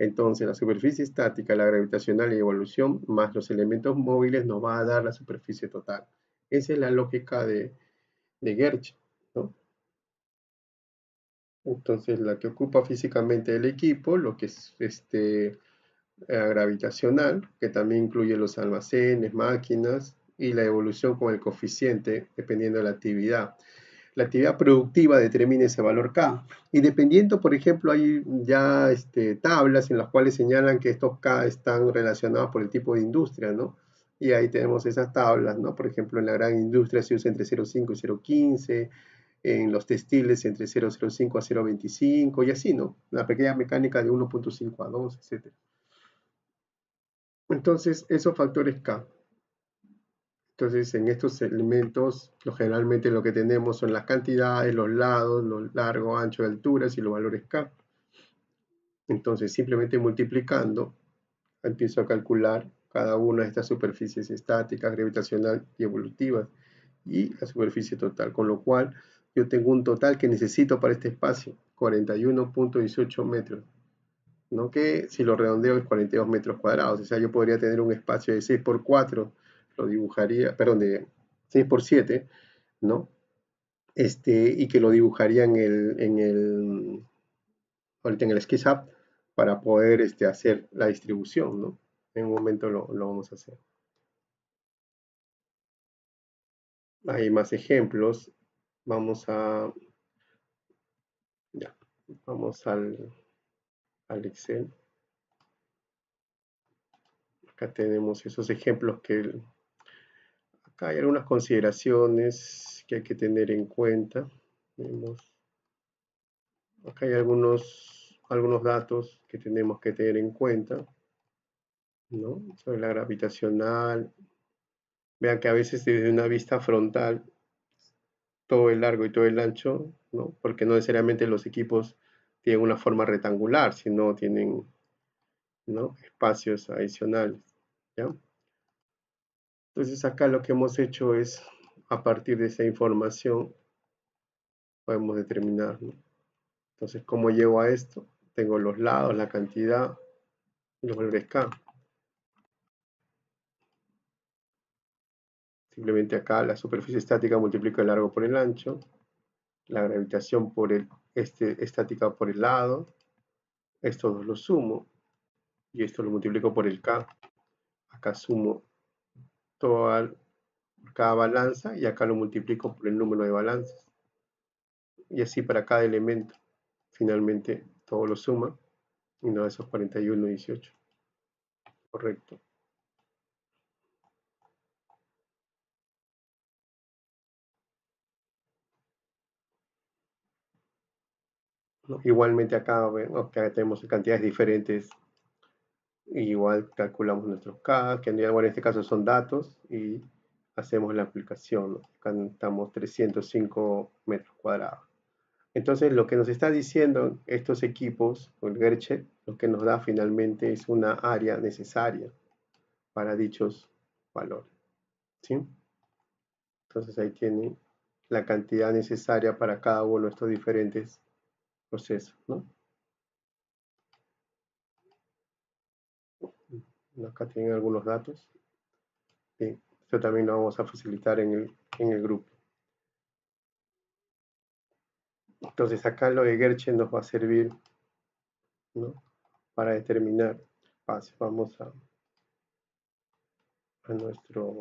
Entonces, la superficie estática, la gravitacional y evolución, más los elementos móviles, nos va a dar la superficie total. Esa es la lógica de Gerchet, ¿no? Entonces, la que ocupa físicamente el equipo, lo que es gravitacional, que también incluye los almacenes, máquinas, y la evolución con el coeficiente, dependiendo de la actividad. La actividad productiva determina ese valor K. Y dependiendo, por ejemplo, hay ya tablas en las cuales señalan que estos K están relacionados por el tipo de industria, ¿no? Y ahí tenemos esas tablas, ¿no? Por ejemplo, en la gran industria se usa entre 0,5 y 0,15, en los textiles entre 0,05 a 0,25 y así, ¿no? La pequeña mecánica de 1,5 a 2, etc. Entonces, esos factores K. Entonces, en estos elementos, generalmente lo que tenemos son las cantidades, los lados, los largo, ancho, alturas y los valores K. Entonces, simplemente multiplicando, empiezo a calcular cada una de estas superficies estáticas, gravitacional y evolutivas, y la superficie total, con lo cual yo tengo un total que necesito para este espacio, 41.18 metros, ¿no? Que si lo redondeo es 42 metros cuadrados, o sea, yo podría tener un espacio de 6 por 4, lo dibujaría, perdón, de 6 por 7, ¿no? Y que lo dibujaría ahorita en el SketchUp para poder hacer la distribución, ¿no? En un momento lo vamos a hacer. Hay más ejemplos. Vamos a Vamos al Excel. Acá tenemos esos ejemplos acá hay algunas consideraciones que hay que tener en cuenta. Acá hay algunos datos que tenemos que tener en cuenta, ¿no? Sobre la gravitacional. Vean que a veces desde una vista frontal, todo el largo y todo el ancho, ¿no? Porque no necesariamente los equipos tienen una forma rectangular, sino tienen, ¿no? Espacios adicionales, ¿ya? Entonces acá lo que hemos hecho es, a partir de esa información, podemos determinar, ¿no? Entonces, ¿cómo llego a esto? Tengo los lados, la cantidad, y los valores K. Simplemente acá la superficie estática multiplica el largo por el ancho, la gravitación por estática por el lado, estos dos los sumo, y esto lo multiplico por el K. Acá sumo toda cada balanza y acá lo multiplico por el número de balanzas. Y así para cada elemento. Finalmente todo lo suma y nos da esos 41,18. Correcto. ¿No? Igualmente acá, acá tenemos cantidades diferentes. Igual calculamos nuestros K, que en este caso son datos, y hacemos la aplicación, ¿no? Acá estamos 305 metros cuadrados. Entonces, lo que nos está diciendo estos equipos, el Gerche, lo que nos da finalmente es una área necesaria para dichos valores, ¿sí? Entonces, ahí tiene la cantidad necesaria para cada uno de estos diferentes procesos, ¿no? Acá tienen algunos datos. Bien, esto también lo vamos a facilitar en el grupo. Entonces, acá lo de Gerche nos va a servir, ¿no? Para determinar espacio. Vamos a nuestro...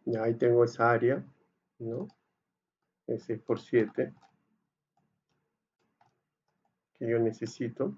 Ya ahí tengo esa área, ¿no? Es 6 por 7 que yo necesito.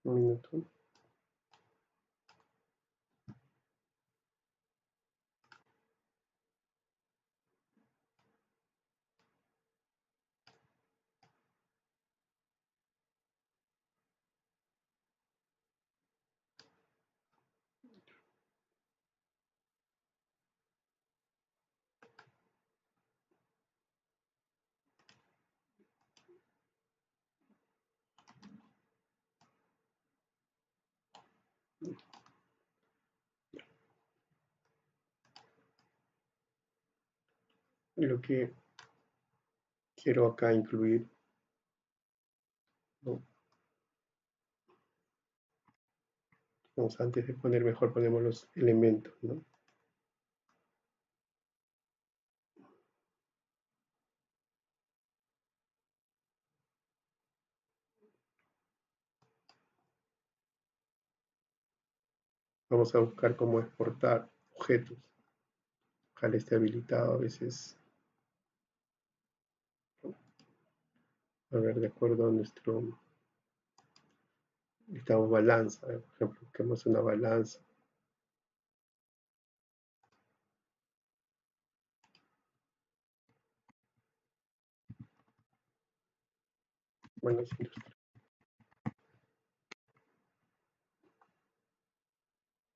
Un minuto. Lo que quiero acá incluir, ¿no? Vamos, antes de poner, mejor ponemos los elementos, ¿no? Vamos a buscar cómo exportar objetos. Ojalá esté habilitado a veces. A ver, de acuerdo a nuestro, necesitamos balanza, por ejemplo, busquemos una balanza. Bueno, si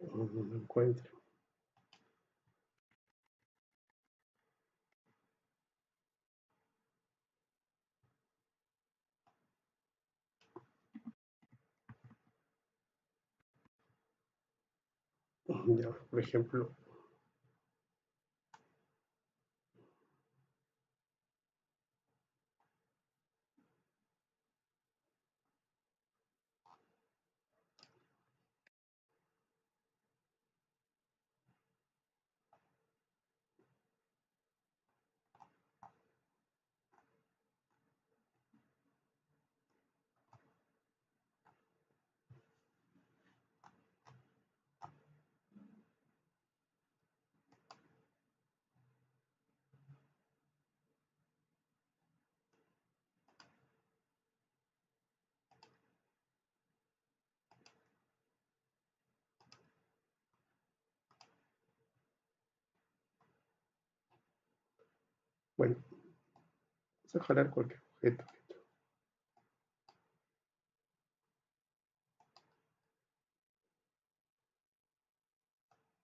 no lo encuentro. Ya, por ejemplo, bueno, vamos a jalar cualquier objeto.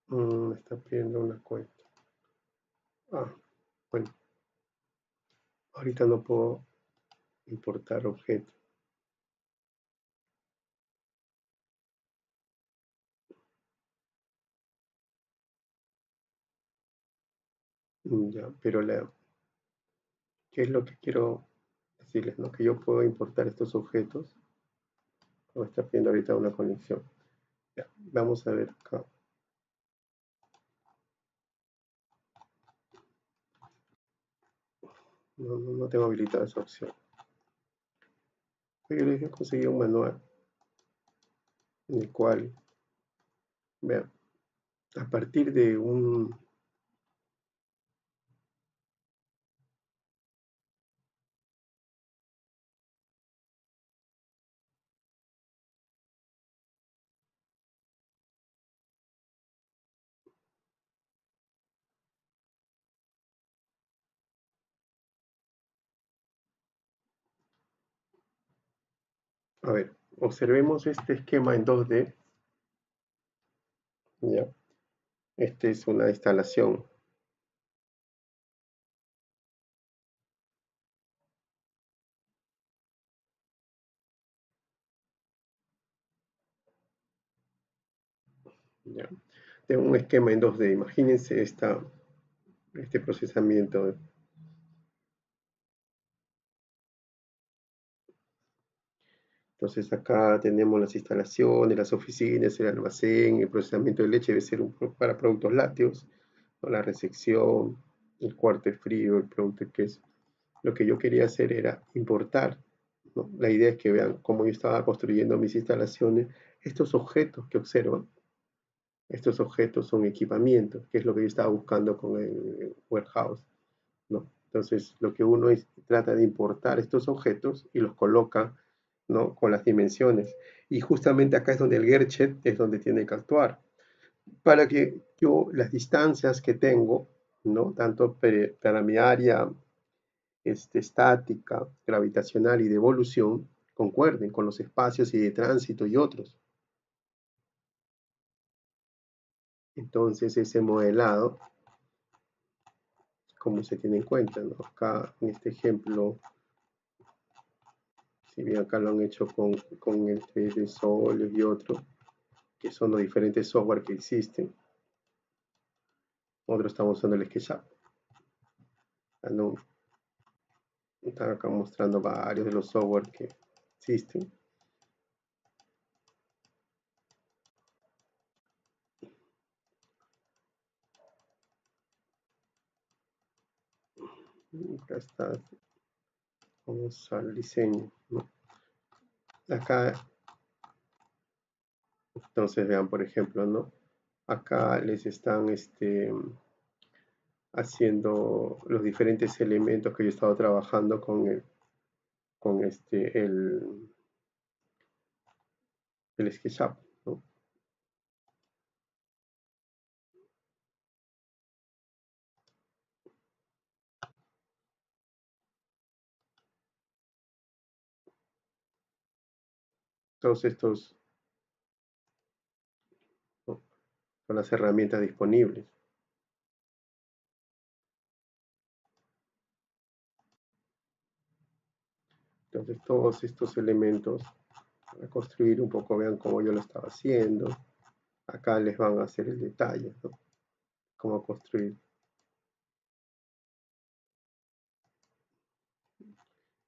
Me está pidiendo una cuenta. Ah, bueno, ahorita no puedo importar objetos. Ya, pero ¿qué es lo que quiero decirles? ¿No? Que yo puedo importar estos objetos. Me está pidiendo ahorita una conexión. Ya, vamos a ver acá. No tengo habilitada esa opción. Yo les he conseguido un manual en el cual, vean, a partir de un... A ver, observemos este esquema en 2D. Ya, esta es una instalación. Ya, de un esquema en 2D. Imagínense este procesamiento. Entonces acá tenemos las instalaciones, las oficinas, el almacén, el procesamiento de leche debe ser para productos lácteos, ¿no? La recepción, el cuarto es frío, el producto es queso. Lo que yo quería hacer era importar, ¿no? La idea es que vean cómo yo estaba construyendo mis instalaciones, estos objetos que observan, estos objetos son equipamientos, que es lo que yo estaba buscando con el warehouse, ¿no? Entonces, lo que uno trata de importar estos objetos y los coloca, ¿no? Con las dimensiones. Y justamente acá es donde el Gerchet es donde tiene que actuar, para que yo las distancias que tengo, ¿no? Tanto para mi área estática, gravitacional y de evolución, concuerden con los espacios y de tránsito y otros. Entonces, ese modelado, como se tiene en cuenta, ¿no? Acá en este ejemplo, si bien acá lo han hecho con el 3D Sol y otro, que son los diferentes software que existen. Otros estamos usando el SketchUp. No, están acá mostrando varios de los software que existen. Acá está, vamos al diseño, ¿no? Acá, entonces vean, por ejemplo, ¿no? Acá les están haciendo los diferentes elementos que yo he estado trabajando con con el SketchUp, ¿no? Todos estos, ¿no?, son las herramientas disponibles. Entonces todos estos elementos, para construir un poco, vean cómo yo lo estaba haciendo. Acá les van a hacer el detalle, ¿no? Cómo construir.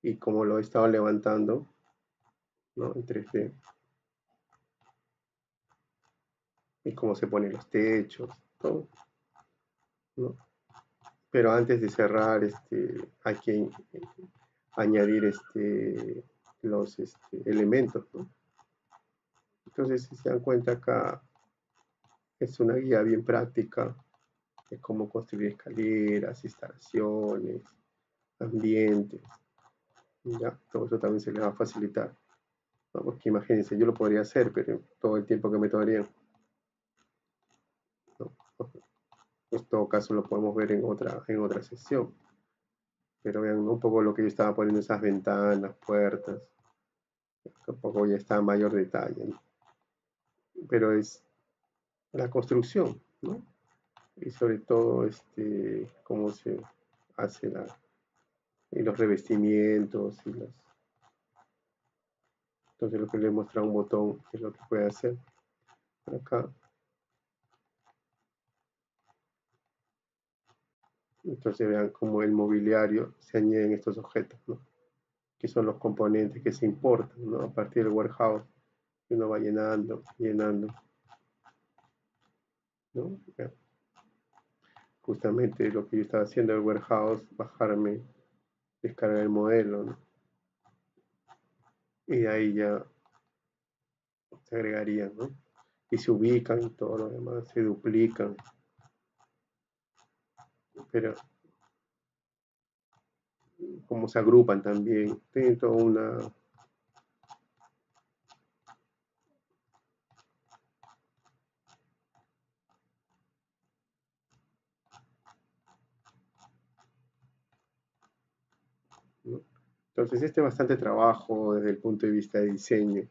Y cómo lo he estado levantando, ¿no?, en 3D. Y cómo se ponen los techos, todo, ¿no? Pero antes de cerrar, hay que añadir los elementos, ¿no? Entonces, si se dan cuenta acá, es una guía bien práctica de cómo construir escaleras, instalaciones, ambientes. Ya, todo eso también se les va a facilitar, ¿no? Porque imagínense, yo lo podría hacer, pero todo el tiempo que me tomaría, ¿no? En todo caso lo podemos ver en otra sesión. Pero vean un poco lo que yo estaba poniendo, esas ventanas, puertas, tampoco ya está a mayor detalle, ¿no? Pero es la construcción, ¿no? Y sobre todo cómo se hace y los revestimientos y las. Entonces lo que le muestra un botón es lo que puede hacer acá. Entonces vean cómo el mobiliario se añaden estos objetos, ¿no?, que son los componentes que se importan, ¿no?, a partir del warehouse, que uno va llenando, llenando, ¿no? Vean, justamente lo que yo estaba haciendo en el warehouse, bajarme, descargar el modelo, ¿no? Y ahí ya se agregarían, ¿no? Y se ubican y todo lo demás, se duplican, pero como se agrupan también, tienen toda una. ¿No? Entonces, es bastante trabajo desde el punto de vista de diseño,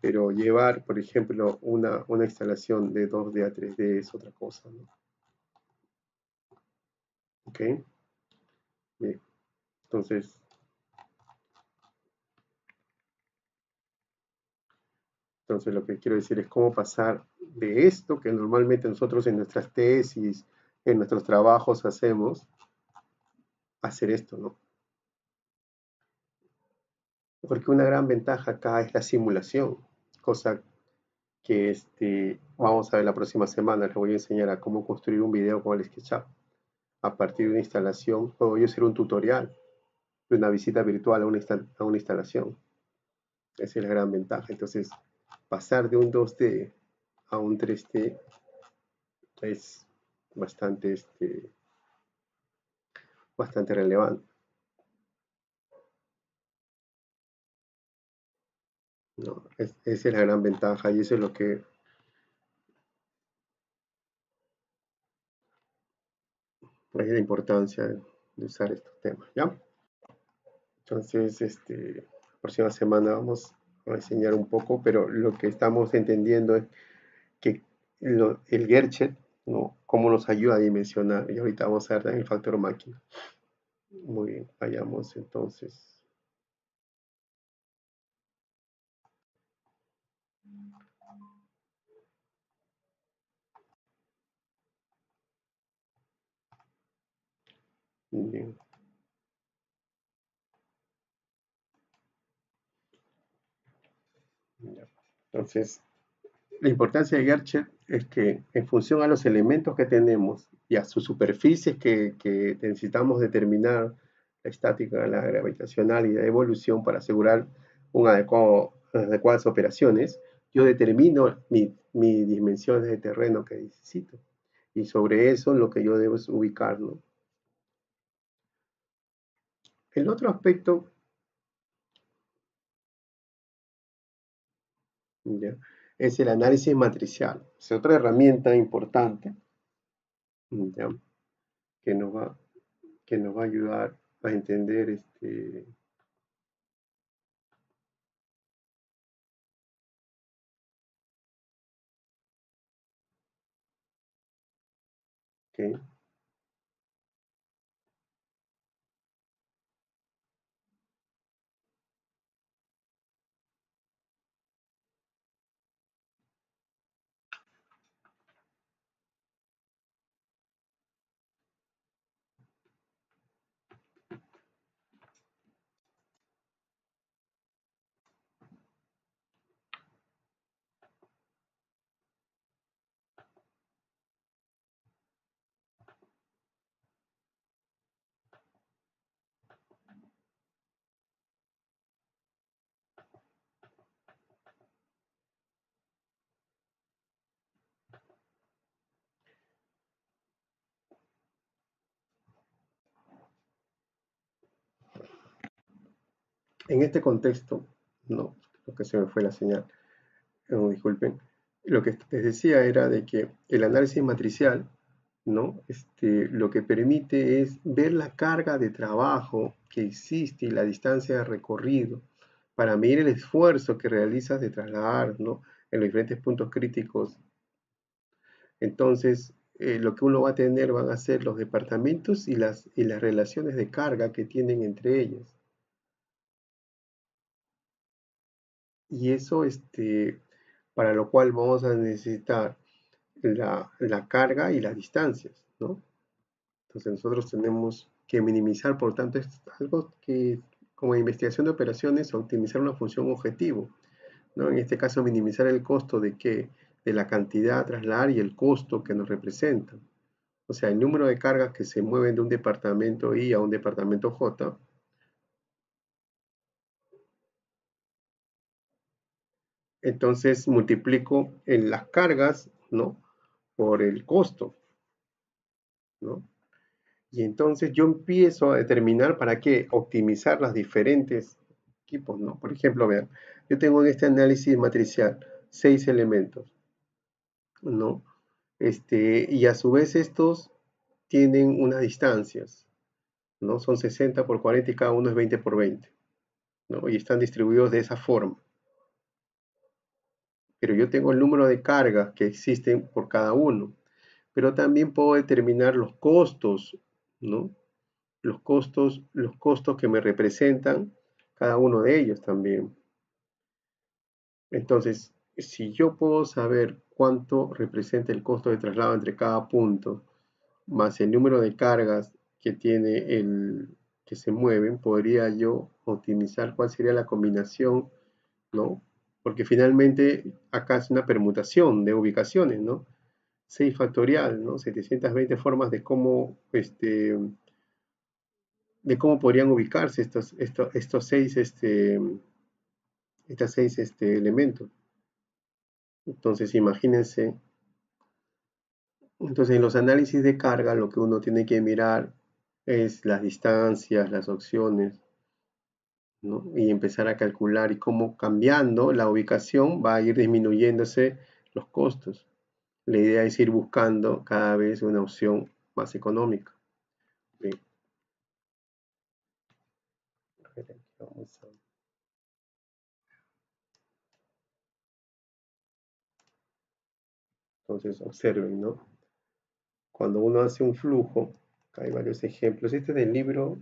pero llevar, por ejemplo, una instalación de 2D a 3D es otra cosa, ¿no? ¿Ok? Bien. Entonces, lo que quiero decir es cómo pasar de esto que normalmente nosotros en nuestras tesis, en nuestros trabajos hacemos, a hacer esto, ¿no? Porque una gran ventaja acá es la simulación, cosa que vamos a ver la próxima semana. Les voy a enseñar a cómo construir un video con el SketchUp. A partir de una instalación, puedo yo hacer un tutorial de una visita virtual a una instalación. Esa es la gran ventaja. Entonces, pasar de un 2D a un 3D es bastante, bastante relevante, ¿no? Esa es la gran ventaja y eso es lo que es la importancia de usar estos temas, ¿ya? Entonces, la próxima semana vamos a enseñar un poco, pero lo que estamos entendiendo es que el Gerchet, ¿no?, cómo nos ayuda a dimensionar. Y ahorita vamos a ver también el factor máquina. Muy bien, vayamos entonces. Bien, ya. Entonces, la importancia de Gerchet es que en función a los elementos que tenemos y a sus superficies que necesitamos determinar la estática, la gravitacional y la evolución para asegurar adecuadas operaciones, yo determino mis dimensiones de terreno que necesito. Y sobre eso lo que yo debo es ubicarlo. El otro aspecto ¿ya? Es el análisis matricial. Es otra herramienta importante, ¿ya? Que nos va, que nos va a ayudar a entender ¿ok? En este contexto, no, lo que se me fue la señal, disculpen, lo que les decía era de que el análisis matricial, ¿no? Lo que permite es ver la carga de trabajo que existe y la distancia de recorrido para medir el esfuerzo que realizas de trasladar, ¿no? En los diferentes puntos críticos. Entonces, lo que uno va a tener van a ser los departamentos y las relaciones de carga que tienen entre ellas. Y eso, para lo cual vamos a necesitar la carga y las distancias, ¿no? Entonces nosotros tenemos que minimizar, por tanto, es algo que como investigación de operaciones, optimizar una función objetivo, ¿no? En este caso, minimizar el costo de la cantidad a trasladar y el costo que nos representan. O sea, el número de cargas que se mueven de un departamento I a un departamento J. Entonces multiplico en las cargas, ¿no? Por el costo, ¿no? Y entonces yo empiezo a determinar para qué optimizar las diferentes equipos, ¿no? Por ejemplo, vean, yo tengo en este análisis matricial 6 elementos, ¿no? Y a su vez estos tienen unas distancias, ¿no? Son 60 por 40 y cada uno es 20 por 20, ¿no? Y están distribuidos de esa forma. Pero yo tengo el número de cargas que existen por cada uno. Pero también puedo determinar los costos, ¿no? Los costos que me representan cada uno de ellos también. Entonces, si yo puedo saber cuánto representa el costo de traslado entre cada punto, más el número de cargas que tiene que se mueven, podría yo optimizar cuál sería la combinación, ¿no? Porque finalmente acá es una permutación de ubicaciones, ¿no? 6 factorial, ¿no? 720 formas de cómo podrían ubicarse estos seis elementos. Entonces, imagínense, entonces en los análisis de carga lo que uno tiene que mirar es las distancias, las opciones, ¿no? Y empezar a calcular y cómo cambiando la ubicación va a ir disminuyéndose los costos. La idea es ir buscando cada vez una opción más económica. Bien, entonces observen, ¿no? Cuando uno hace un flujo, acá hay varios ejemplos. Este es del libro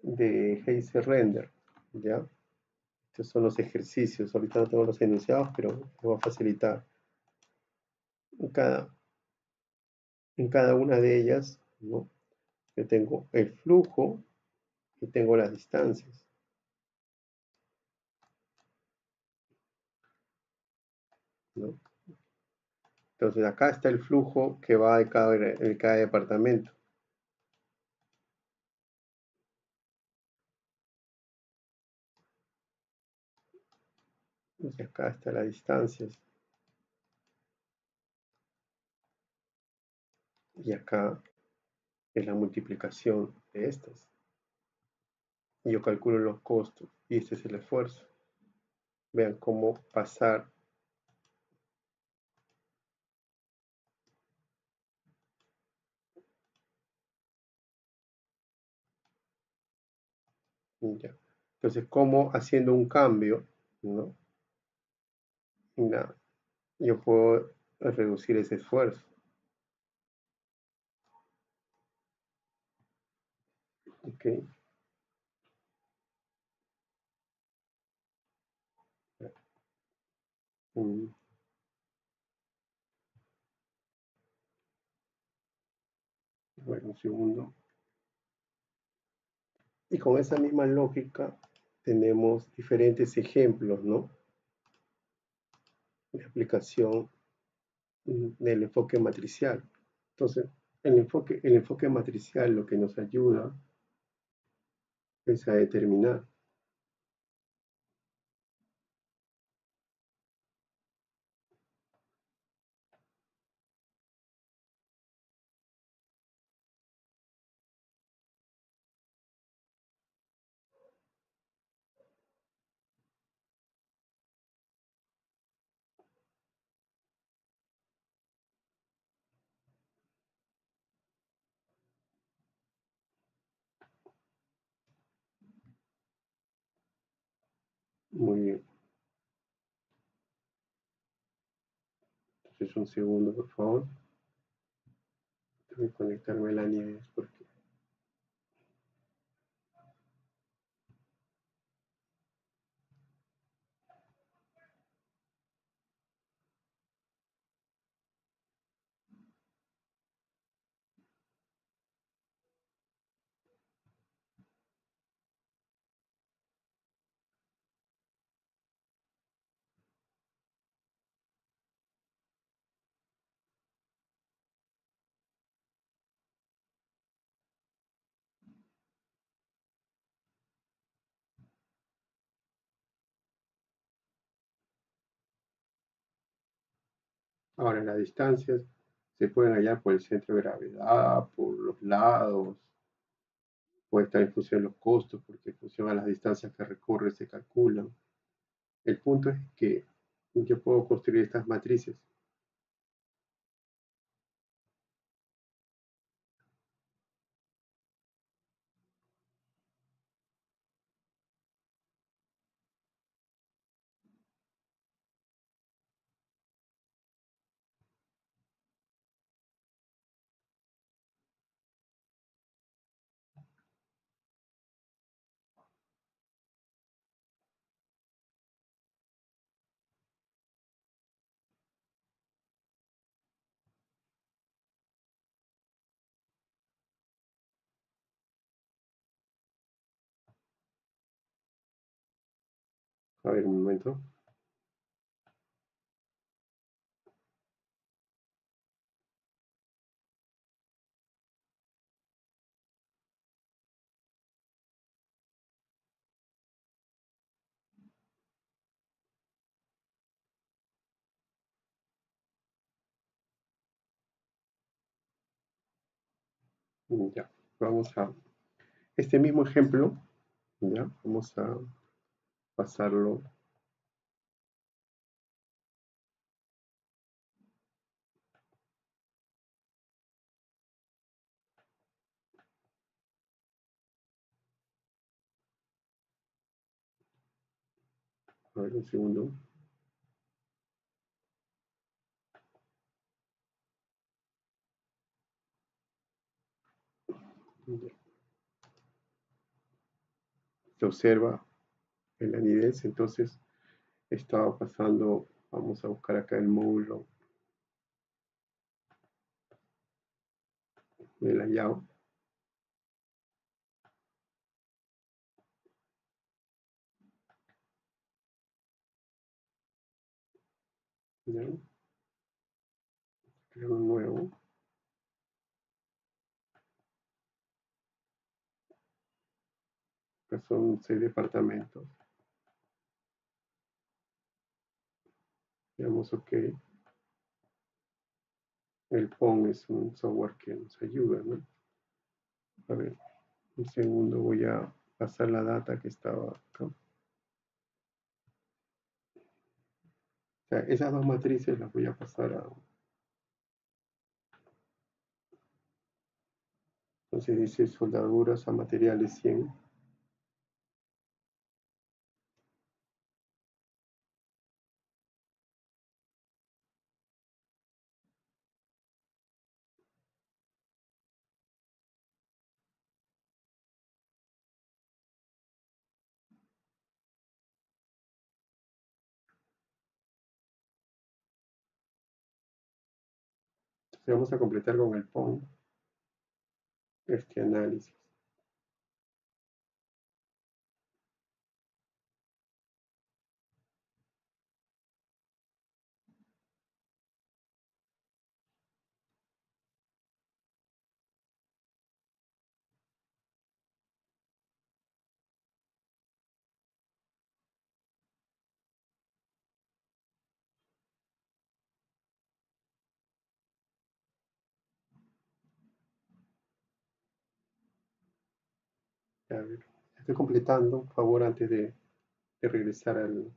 de Heise Render, ¿ya? Estos son los ejercicios. Ahorita no tengo los enunciados, pero me va a facilitar. En cada, en cada una de ellas, ¿no? Yo tengo el flujo y tengo las distancias, ¿no? Entonces acá está el flujo que va de cada departamento. Y acá están las distancias. Y acá es la multiplicación de estas. Y yo calculo los costos. Y este es el esfuerzo. Vean cómo pasar. Ya. Entonces, cómo haciendo un cambio, ¿no? Yo puedo reducir ese esfuerzo. ¿Ok? Mm, bueno, un segundo. Y con esa misma lógica tenemos diferentes ejemplos, ¿no? De aplicación del enfoque matricial. Entonces, el enfoque matricial lo que nos ayuda es a determinar. Muy bien. Entonces, un segundo, por favor. Voy a conectarme a la Nieves porque... Ahora, las distancias se pueden hallar por el centro de gravedad, por los lados, puede estar en función de los costos, porque en función a las distancias que recorre se calculan. El punto es que yo puedo construir estas matrices. A ver, un momento. Ya, vamos a este mismo ejemplo, ya, vamos a pasarlo. A ver, un segundo. Ya. Se observa el anidez, entonces estaba pasando, vamos a buscar acá el módulo de la YAO. Ya, creo un nuevo. Acá son 6 departamentos. Digamos, ok. El PON es un software que nos ayuda, ¿no? A ver, un segundo, voy a pasar la data que estaba acá. sea, esas dos matrices las voy a pasar a... Entonces dice soldaduras a materiales 100. Entonces vamos a completar con el PON este análisis. A ver, estoy completando, por favor, antes de regresar al...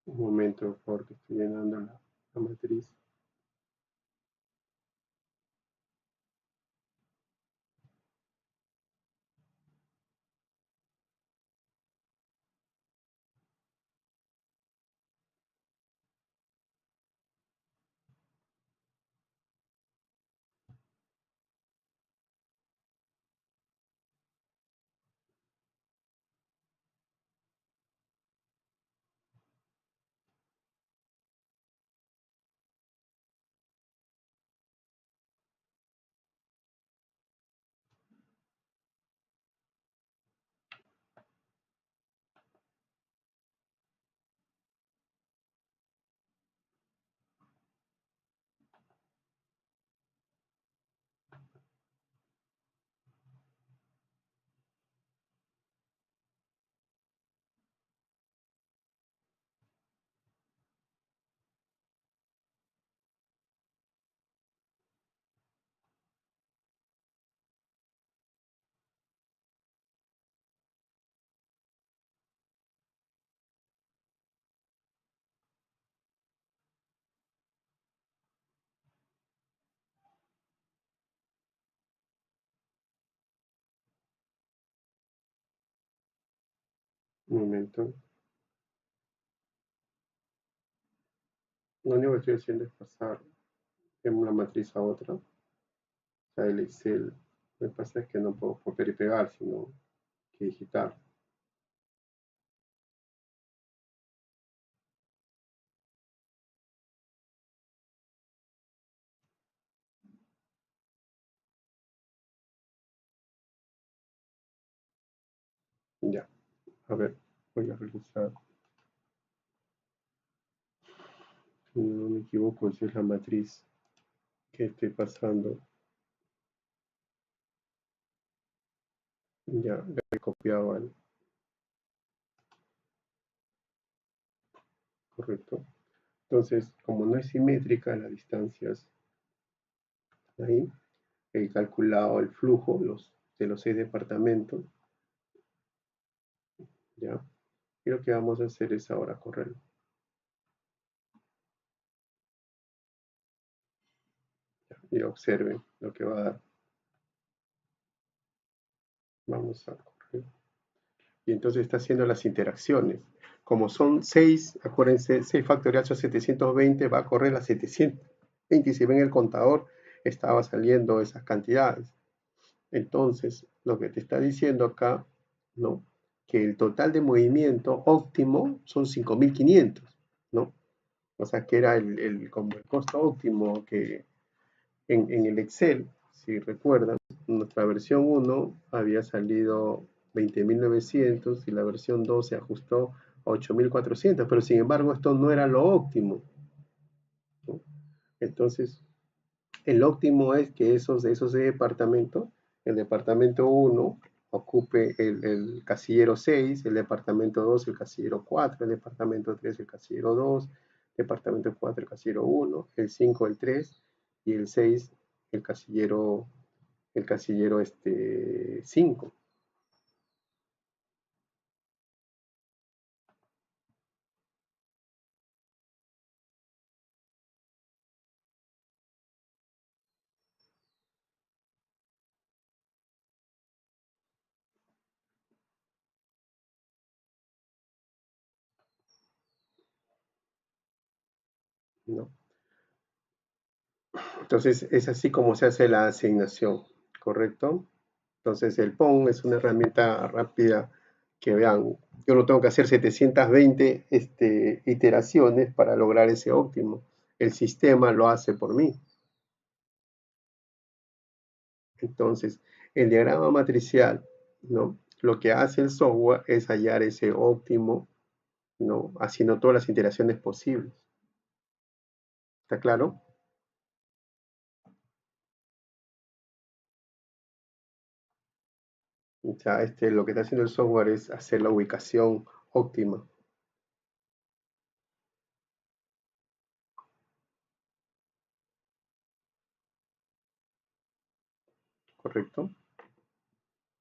Un momento, por favor, que estoy llenando la matriz. Un momento. Lo único que estoy haciendo es pasar de una matriz a otra. O sea, el Excel, lo que pasa es que no puedo copiar y pegar, sino que digitar. Ya, a ver, voy a revisar. Si no me equivoco, esa es la matriz que estoy pasando. Ya, la he copiado al correcto. Entonces, como no es simétrica las distancias ahí, he calculado el flujo de los 6 departamentos. Ya, y lo que vamos a hacer es ahora correrlo. Y observen lo que va a dar. Vamos a correr. Y entonces está haciendo las interacciones. Como son 6, acuérdense, 6 factorial son 720, va a correr las 720. Y si ven el contador, estaba saliendo esas cantidades. Entonces, lo que te está diciendo acá, ¿no? Que el total de movimiento óptimo son 5.500, ¿no? O sea, que era como el costo óptimo que en el Excel, si recuerdan, nuestra versión 1 había salido 20.900 y la versión 2 se ajustó a 8400, pero sin embargo esto no era lo óptimo, ¿no? Entonces, el óptimo es que esos de departamento, el departamento 1 ocupe el casillero 6, el departamento 2 el casillero 4, el departamento 3 el casillero 2, departamento 4 el casillero 1, el 5 el 3 y el 6 el casillero 5. ¿No? Entonces es así como se hace la asignación, ¿correcto? Entonces el PON es una herramienta rápida que vean, yo no tengo que hacer 720 iteraciones para lograr ese óptimo. El sistema lo hace por mí. Entonces, el diagrama matricial, ¿no? Lo que hace el software es hallar ese óptimo, ¿no? Haciendo todas las iteraciones posibles. ¿Está claro? O sea, lo que está haciendo el software es hacer la ubicación óptima, ¿correcto?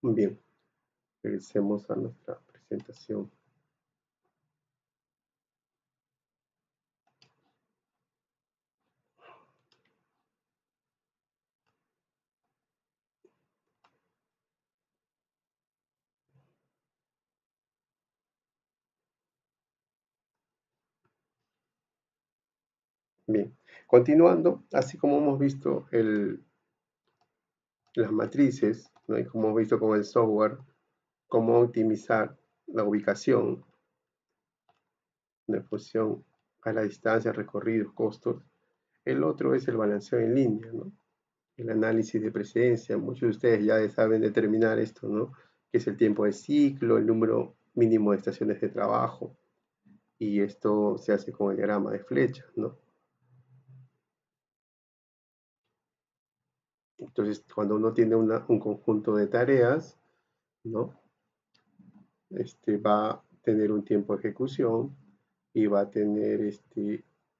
Bien, regresemos a nuestra presentación. Bien, continuando, así como hemos visto las matrices, ¿no? Y como hemos visto con el software, cómo optimizar la ubicación de función a la distancia, recorridos, costos. El otro es el balanceo en línea, ¿no? El análisis de precedencia. Muchos de ustedes ya saben determinar esto, ¿no? Que es el tiempo de ciclo, el número mínimo de estaciones de trabajo. Y esto se hace con el diagrama de flechas, ¿no? Entonces, cuando uno tiene un conjunto de tareas, ¿no? Va a tener un tiempo de ejecución y va a tener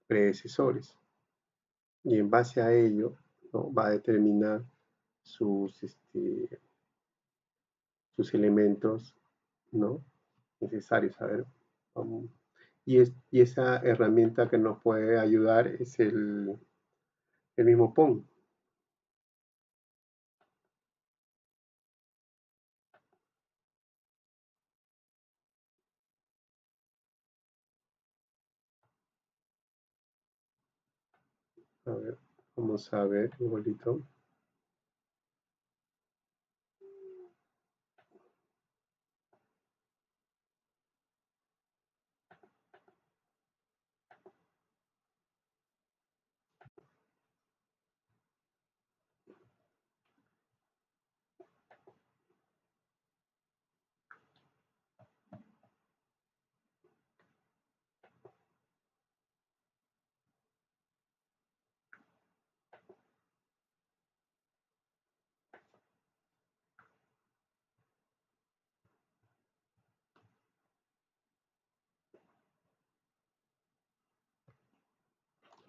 predecesores. Y en base a ello, ¿no? Va a determinar sus, sus elementos, ¿no? Necesarios. A ver, vamos. Y esa herramienta que nos puede ayudar es el mismo PON. A ver, vamos a ver igualito.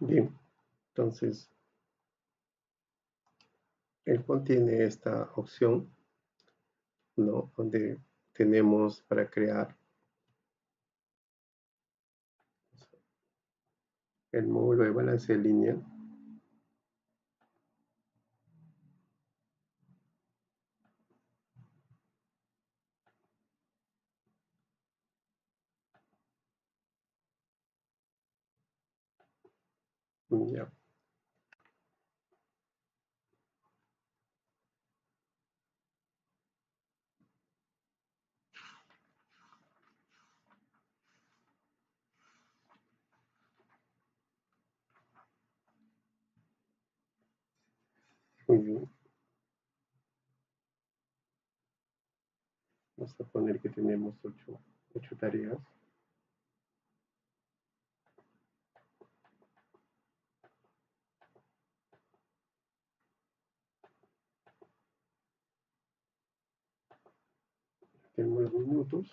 Bien, entonces el PON tiene esta opción, ¿no? Donde tenemos para crear el módulo de balance de línea. Ya, muy bien. Vamos a poner que tenemos ocho tareas. esperamos los minutos.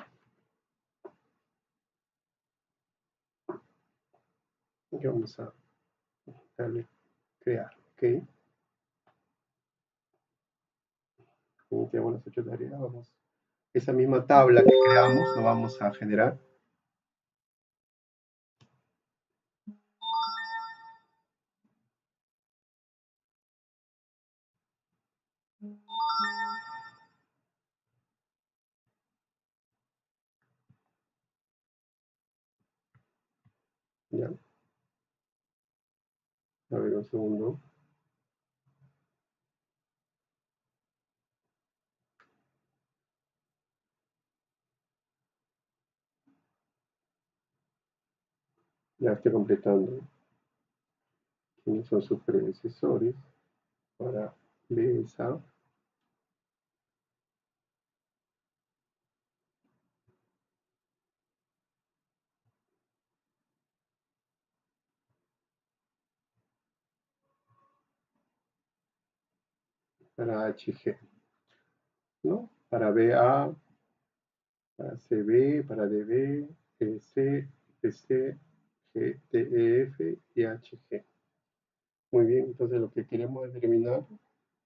Y vamos a darle crear, ¿ok? Iniciamos las 8 tareas, vamos. Esa misma tabla que creamos, lo vamos a generar. Ya. A ver, un segundo. Ya estoy completando quiénes son sus predecesores para BSA. Para HG, ¿no? Para BA, para CB, para DB, EC, PC, GTEF y HG. Muy bien, entonces lo que queremos es determinar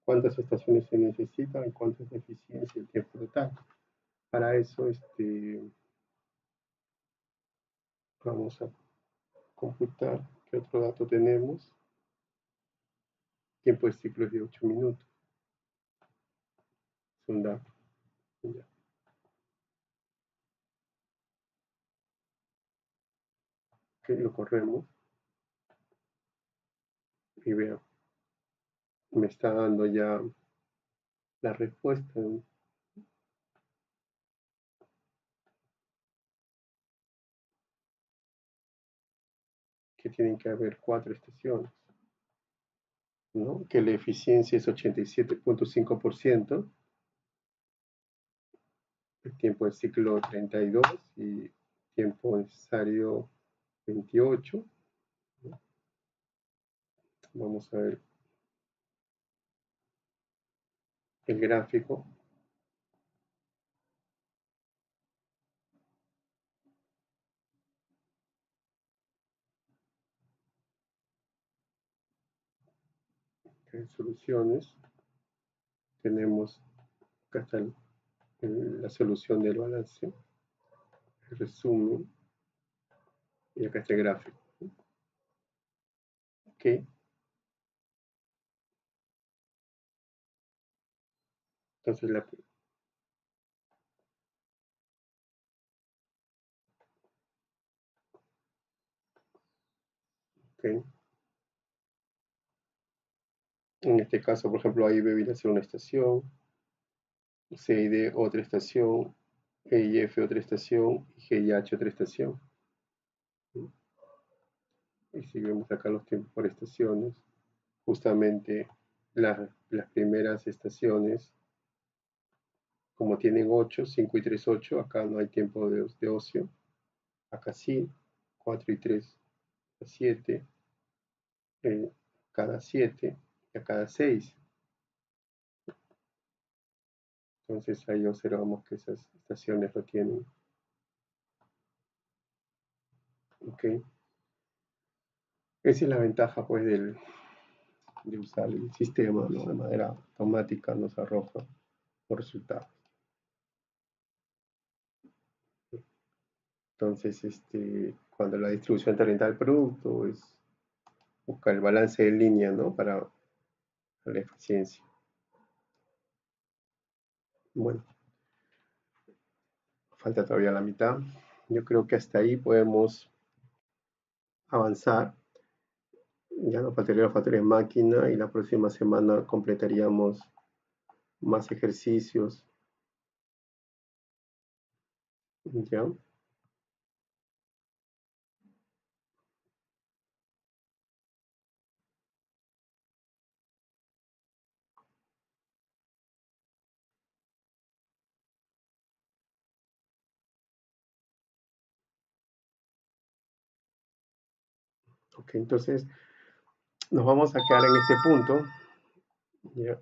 cuántas estaciones se necesitan y cuánto es la eficiencia y el tiempo total. Para eso vamos a computar qué otro dato tenemos. Tiempo de ciclo es de 8 minutos. Es un dato. Ya. Okay, lo corremos y veo, me está dando ya la respuesta. Que tienen que haber 4 estaciones, ¿no? Que la eficiencia es 87.5%, el tiempo de ciclo 32 y tiempo necesario 28. ¿No? Vamos a ver el gráfico. En soluciones tenemos acá está la solución del balance, el resumen y acá está el gráfico. Ok, entonces okay. En este caso, por ejemplo, A y B viene a ser una estación, C y D otra estación, E y F otra estación, y G y H otra estación. Y si vemos acá los tiempos por estaciones, justamente las primeras estaciones, como tienen 8, 5 y 3, 8, acá no hay tiempo de ocio, acá sí, 4 y 3, 7, cada 7 y a cada 6. Entonces ahí observamos que esas estaciones lo tienen. ¿Ok? Esa es la ventaja pues de usar el sistema, ¿no? De manera automática nos arroja los resultados. Entonces, cuando la distribución te orienta al producto es buscar el balance de línea, ¿no? Para la eficiencia. Bueno, falta todavía la mitad. Yo creo que hasta ahí podemos avanzar. Ya nos faltaría la factoría de máquina y la próxima semana completaríamos más ejercicios. ¿Ya? Ok, entonces nos vamos a quedar en este punto. ¿Ya?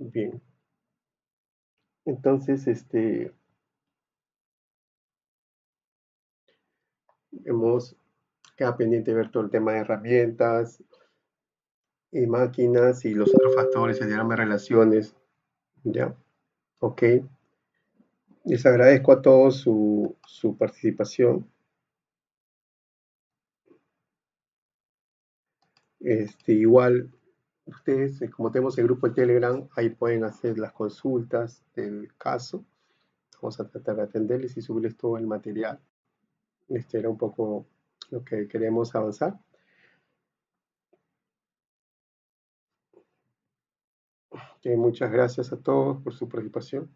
Bien, entonces, hemos quedado pendiente de ver todo el tema de herramientas y máquinas y los otros factores, el diagrama de relaciones, ¿ya? Ok, les agradezco a todos su participación. Igual, ustedes, como tenemos el grupo de Telegram, ahí pueden hacer las consultas del caso. Vamos a tratar de atenderles y subirles todo el material. Este era un poco lo que queremos avanzar. Muchas gracias a todos por su participación.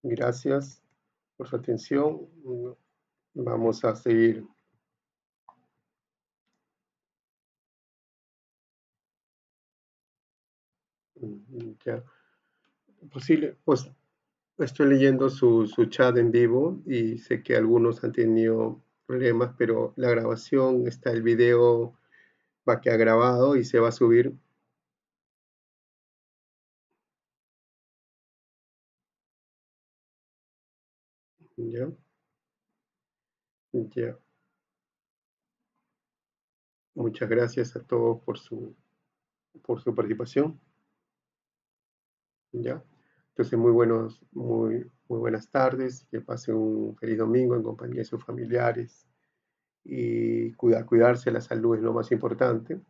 Gracias por su atención. Vamos a seguir. Ya, posible, pues estoy leyendo su chat en vivo y sé que algunos han tenido problemas, pero la grabación está, el video va a quedar grabado y se va a subir. Ya, ya. Muchas gracias a todos por su participación. Ya. Entonces, muy buenas tardes. Que pasen un feliz domingo en compañía de sus familiares. Y cuidarse, la salud es lo más importante.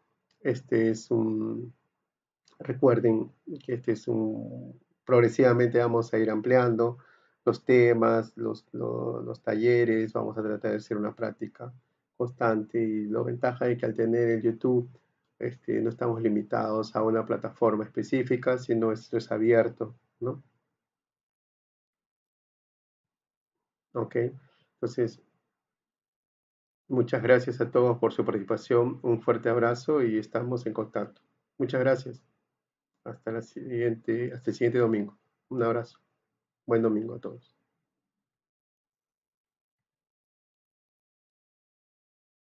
Este es un, recuerden que progresivamente vamos a ir ampliando los temas, los talleres, vamos a tratar de hacer una práctica constante y la ventaja es que al tener el YouTube, no estamos limitados a una plataforma específica, sino esto es abierto, ¿no? Ok, entonces muchas gracias a todos por su participación, un fuerte abrazo y estamos en contacto. Muchas gracias. Hasta el siguiente domingo. Un abrazo. Buen domingo a todos.